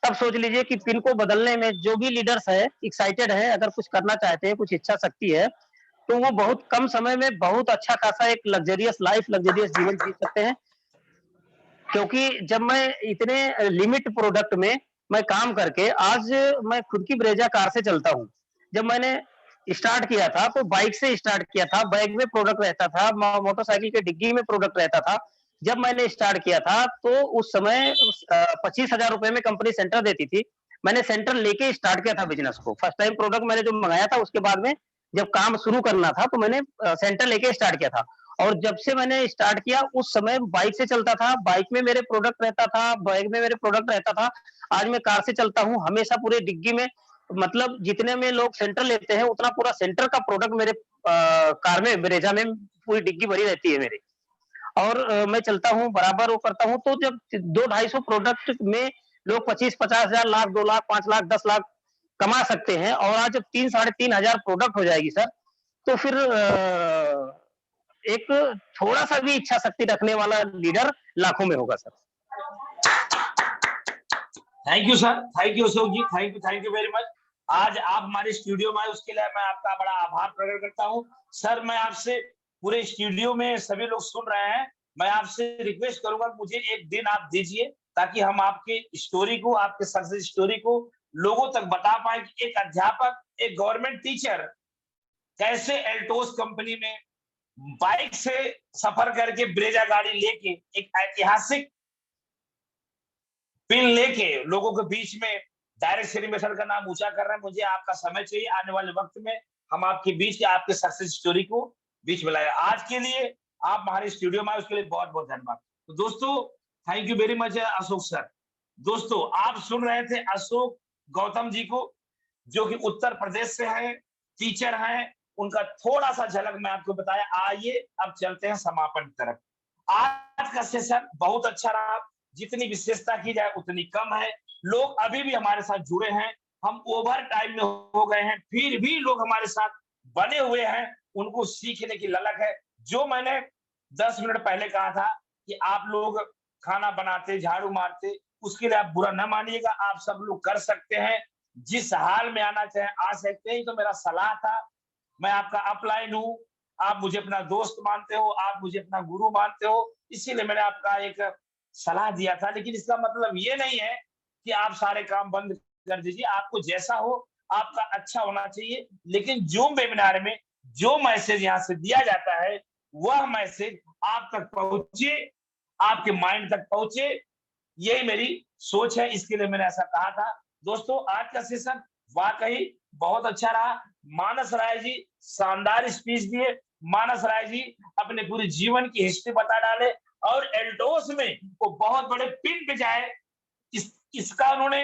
तब सोच लीजिए कि पिन को बदलने में जो भी लीडर्स है एक्साइटेड है, अगर कुछ करना चाहते हैं, कुछ इच्छा शक्ति है, तो वो बहुत कम समय में बहुत अच्छा खासा एक लग्जरियस लाइफ, लग्जरियस जीवन जी सकते हैं। क्योंकि जब मैं इतने लिमिट प्रोडक्ट में मैं काम करके, आज मैं खुद की ब्रेजा कार से चलता हूँ। जब मैंने स्टार्ट किया था तो बाइक से स्टार्ट किया था, बैग में प्रोडक्ट रहता था, मोटरसाइकिल के डिग्गी में प्रोडक्ट रहता था। जब मैंने स्टार्ट किया था तो उस समय 25,000 रुपए में कंपनी सेंटर देती थी। मैंने सेंटर लेके स्टार्ट किया था बिजनेस को। फर्स्ट टाइम प्रोडक्ट मैंने जो मंगाया था, उसके बाद में जब काम शुरू करना था तो मैंने सेंटर लेके स्टार्ट किया था। और जब से मैंने स्टार्ट किया उस समय बाइक से चलता था, बाइक में मेरे प्रोडक्ट रहता था, बैग में मेरे प्रोडक्ट रहता था। आज मैं कार से चलता हूँ, हमेशा पूरे डिग्गी में, मतलब जितने में लोग सेंटर लेते हैं उतना पूरा सेंटर का प्रोडक्ट मेरे कार में, ब्रेजा में पूरी डिग्गी भरी रहती है मेरी। और मैं चलता हूँ, बराबर वो करता हूँ। तो जब 200-250 प्रोडक्ट में लोग 25-50 हजार, लाख, 2 लाख, 5 लाख, 10 लाख कमा सकते हैं, और आज जब 3-3,500 प्रोडक्ट हो जाएगी सर, तो फिर एक थोड़ा सा भी इच्छा शक्ति रखने वाला लीडर लाखों में होगा sir. Thank you sir, thank you Ashok ji, thank you very much. आज आप हमारे स्टूडियो में आए, उसके लिए मैं आपका बड़ा आभार प्रकट करता हूँ। सर, मैं आपसे, पूरे स्टूडियो में सभी लोग सुन रहे हैं, मैं आपसे रिक्वेस्ट करूंगा, मुझे एक दिन आप दीजिए, ताकि हम आपके स्टोरी को, आपके सक्सेस स्टोरी को लोगों तक बता पाए कि एक अध्यापक, एक गवर्नमेंट टीचर कैसे एल्टोस कंपनी में बाइक से सफर करके, ब्रेजा गाड़ी लेके, एक ऐतिहासिक पिन लेके लोगों के बीच में डायरेक्ट सेलिब्रेशन का नाम ऊंचा कर रहे हैं। मुझे आपका समय चाहिए, आने वाले वक्त में हम आपके बीच, आपके सक्सेस स्टोरी को बीच में लाए। आज के लिए आप हमारे स्टूडियो में आए, उसके लिए बहुत बहुत धन्यवाद। तो दोस्तों, thank you very much Ashok sir. दोस्तों, आप सुन रहे थे अशोक गौतम जी को, जो कि उत्तर प्रदेश से हैं, टीचर हैं। उनका थोड़ा सा झलक मैं आपको बताया। आइए अब चलते हैं समापन की तरफ। आज का सेशन बहुत अच्छा रहा, जितनी विशेषता की जाए उतनी कम है। लोग अभी भी हमारे साथ जुड़े हैं, हम ओवर टाइम में हो गए हैं, फिर भी लोग हमारे साथ बने हुए हैं, उनको सीखने की ललक है। जो मैंने 10 मिनट पहले कहा था कि आप लोग खाना बनाते, झाड़ू मारते, उसके लिए आप बुरा न मानिएगा, आप सब लोग कर सकते हैं। जिस हाल में आना चाहे आ सकते हैं, तो मेरा सलाह था। मैं आपका अपलाइन हूँ, आप मुझे अपना दोस्त मानते हो, आप मुझे अपना गुरु मानते हो, इसीलिए मैंने आपका एक सलाह दिया था। लेकिन इसका मतलब ये नहीं है कि आप सारे काम बंद कर दीजिए। आपको जैसा हो, आपका अच्छा होना चाहिए। लेकिन जूम वेबिनार में जो मैसेज यहाँ से दिया जाता है, वह मैसेज आप तक पहुंचे, आपके माइंड तक पहुंचे, यही मेरी सोच है, इसके लिए मैंने ऐसा कहा था। दोस्तों आज का सेशन वाकई बहुत अच्छा रहा। मानस राय जी शानदार स्पीच दिए। मानस राय जी अपने पूरे जीवन की हिस्ट्री बता डाले और एल्डोस में वो बहुत बड़े पिन पे जाए, इसका उन्होंने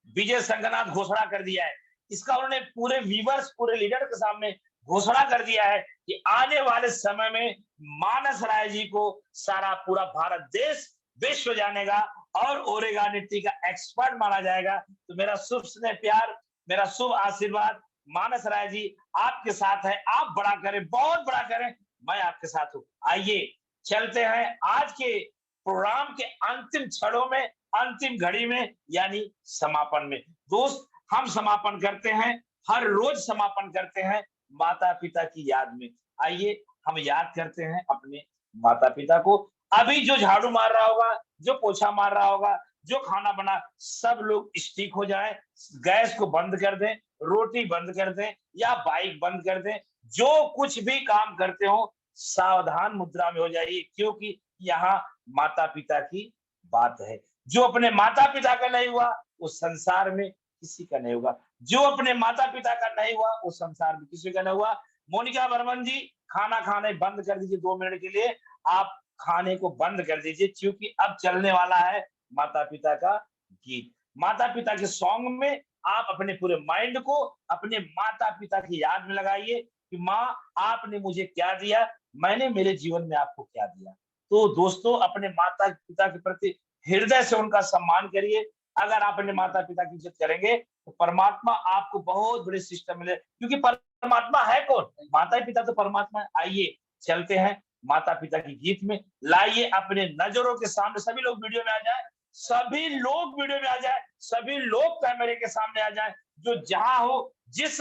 विजय संघनाथ घोषणा कर दिया है। इसका उन्होंने पूरे व्यूअर्स, पूरे लीडर के सामने घोषणा कर दिया है कि आने वाले समय में मानस राय जी को सारा पूरा भारत देश, विश्व जानेगा और ओरेगानिटी का एक्सपर्ट माना जाएगा। तो मेरा शुभ स्नेह प्यार, मेरा शुभ आशीर्वाद मानस राय जी आपके साथ है। आप बड़ा करें, बहुत बड़ा करें, मैं आपके साथ हूं। आइए चलते हैं आज के प्रोग्राम के अंतिम क्षणों में, अंतिम घड़ी में, यानी समापन में। दोस्त हम समापन करते हैं, हर रोज समापन करते हैं माता पिता की याद में। आइए हम याद करते हैं अपने माता पिता को। अभी जो झाड़ू मार रहा होगा, जो पोछा मार रहा होगा, जो खाना बना, सब लोग स्टिक हो जाएं, गैस को बंद कर दें, रोटी बंद कर दें या बाइक बंद कर दें। जो कुछ भी काम करते हो सावधान मुद्रा में हो जाइए, क्योंकि यहाँ माता पिता की बात है। जो अपने माता पिता का नहीं हुआ वो संसार में किसी का नहीं होगा। जो अपने माता पिता का नहीं हुआ वो संसार में किसी का नहीं हुआ। मोनिका बर्मन जी खाना खाने बंद कर दीजिए 2 मिनट के लिए, आप खाने को बंद कर दीजिए, क्योंकि अब चलने वाला है माता पिता का गीत। माता पिता के सॉन्ग में आप अपने पूरे माइंड को अपने माता पिता की याद में लगाइए कि माँ आपने मुझे क्या दिया, मैंने मेरे जीवन में आपको क्या दिया। तो दोस्तों अपने माता पिता के प्रति हृदय से उनका सम्मान करिए। अगर आप अपने माता पिता की इज्जत करेंगे तो परमात्मा आपको बहुत बड़े सिस्टम मिले, क्योंकि परमात्मा है कौन? माता पिता तो परमात्मा है। आइए चलते हैं माता पिता की गीत में। लाइए अपने नजरों के सामने, सभी लोग वीडियो में आ जाए, सभी लोग वीडियो में आ जाए, सभी लोग कैमरे के सामने आ जाए, जो जहां हो, जिस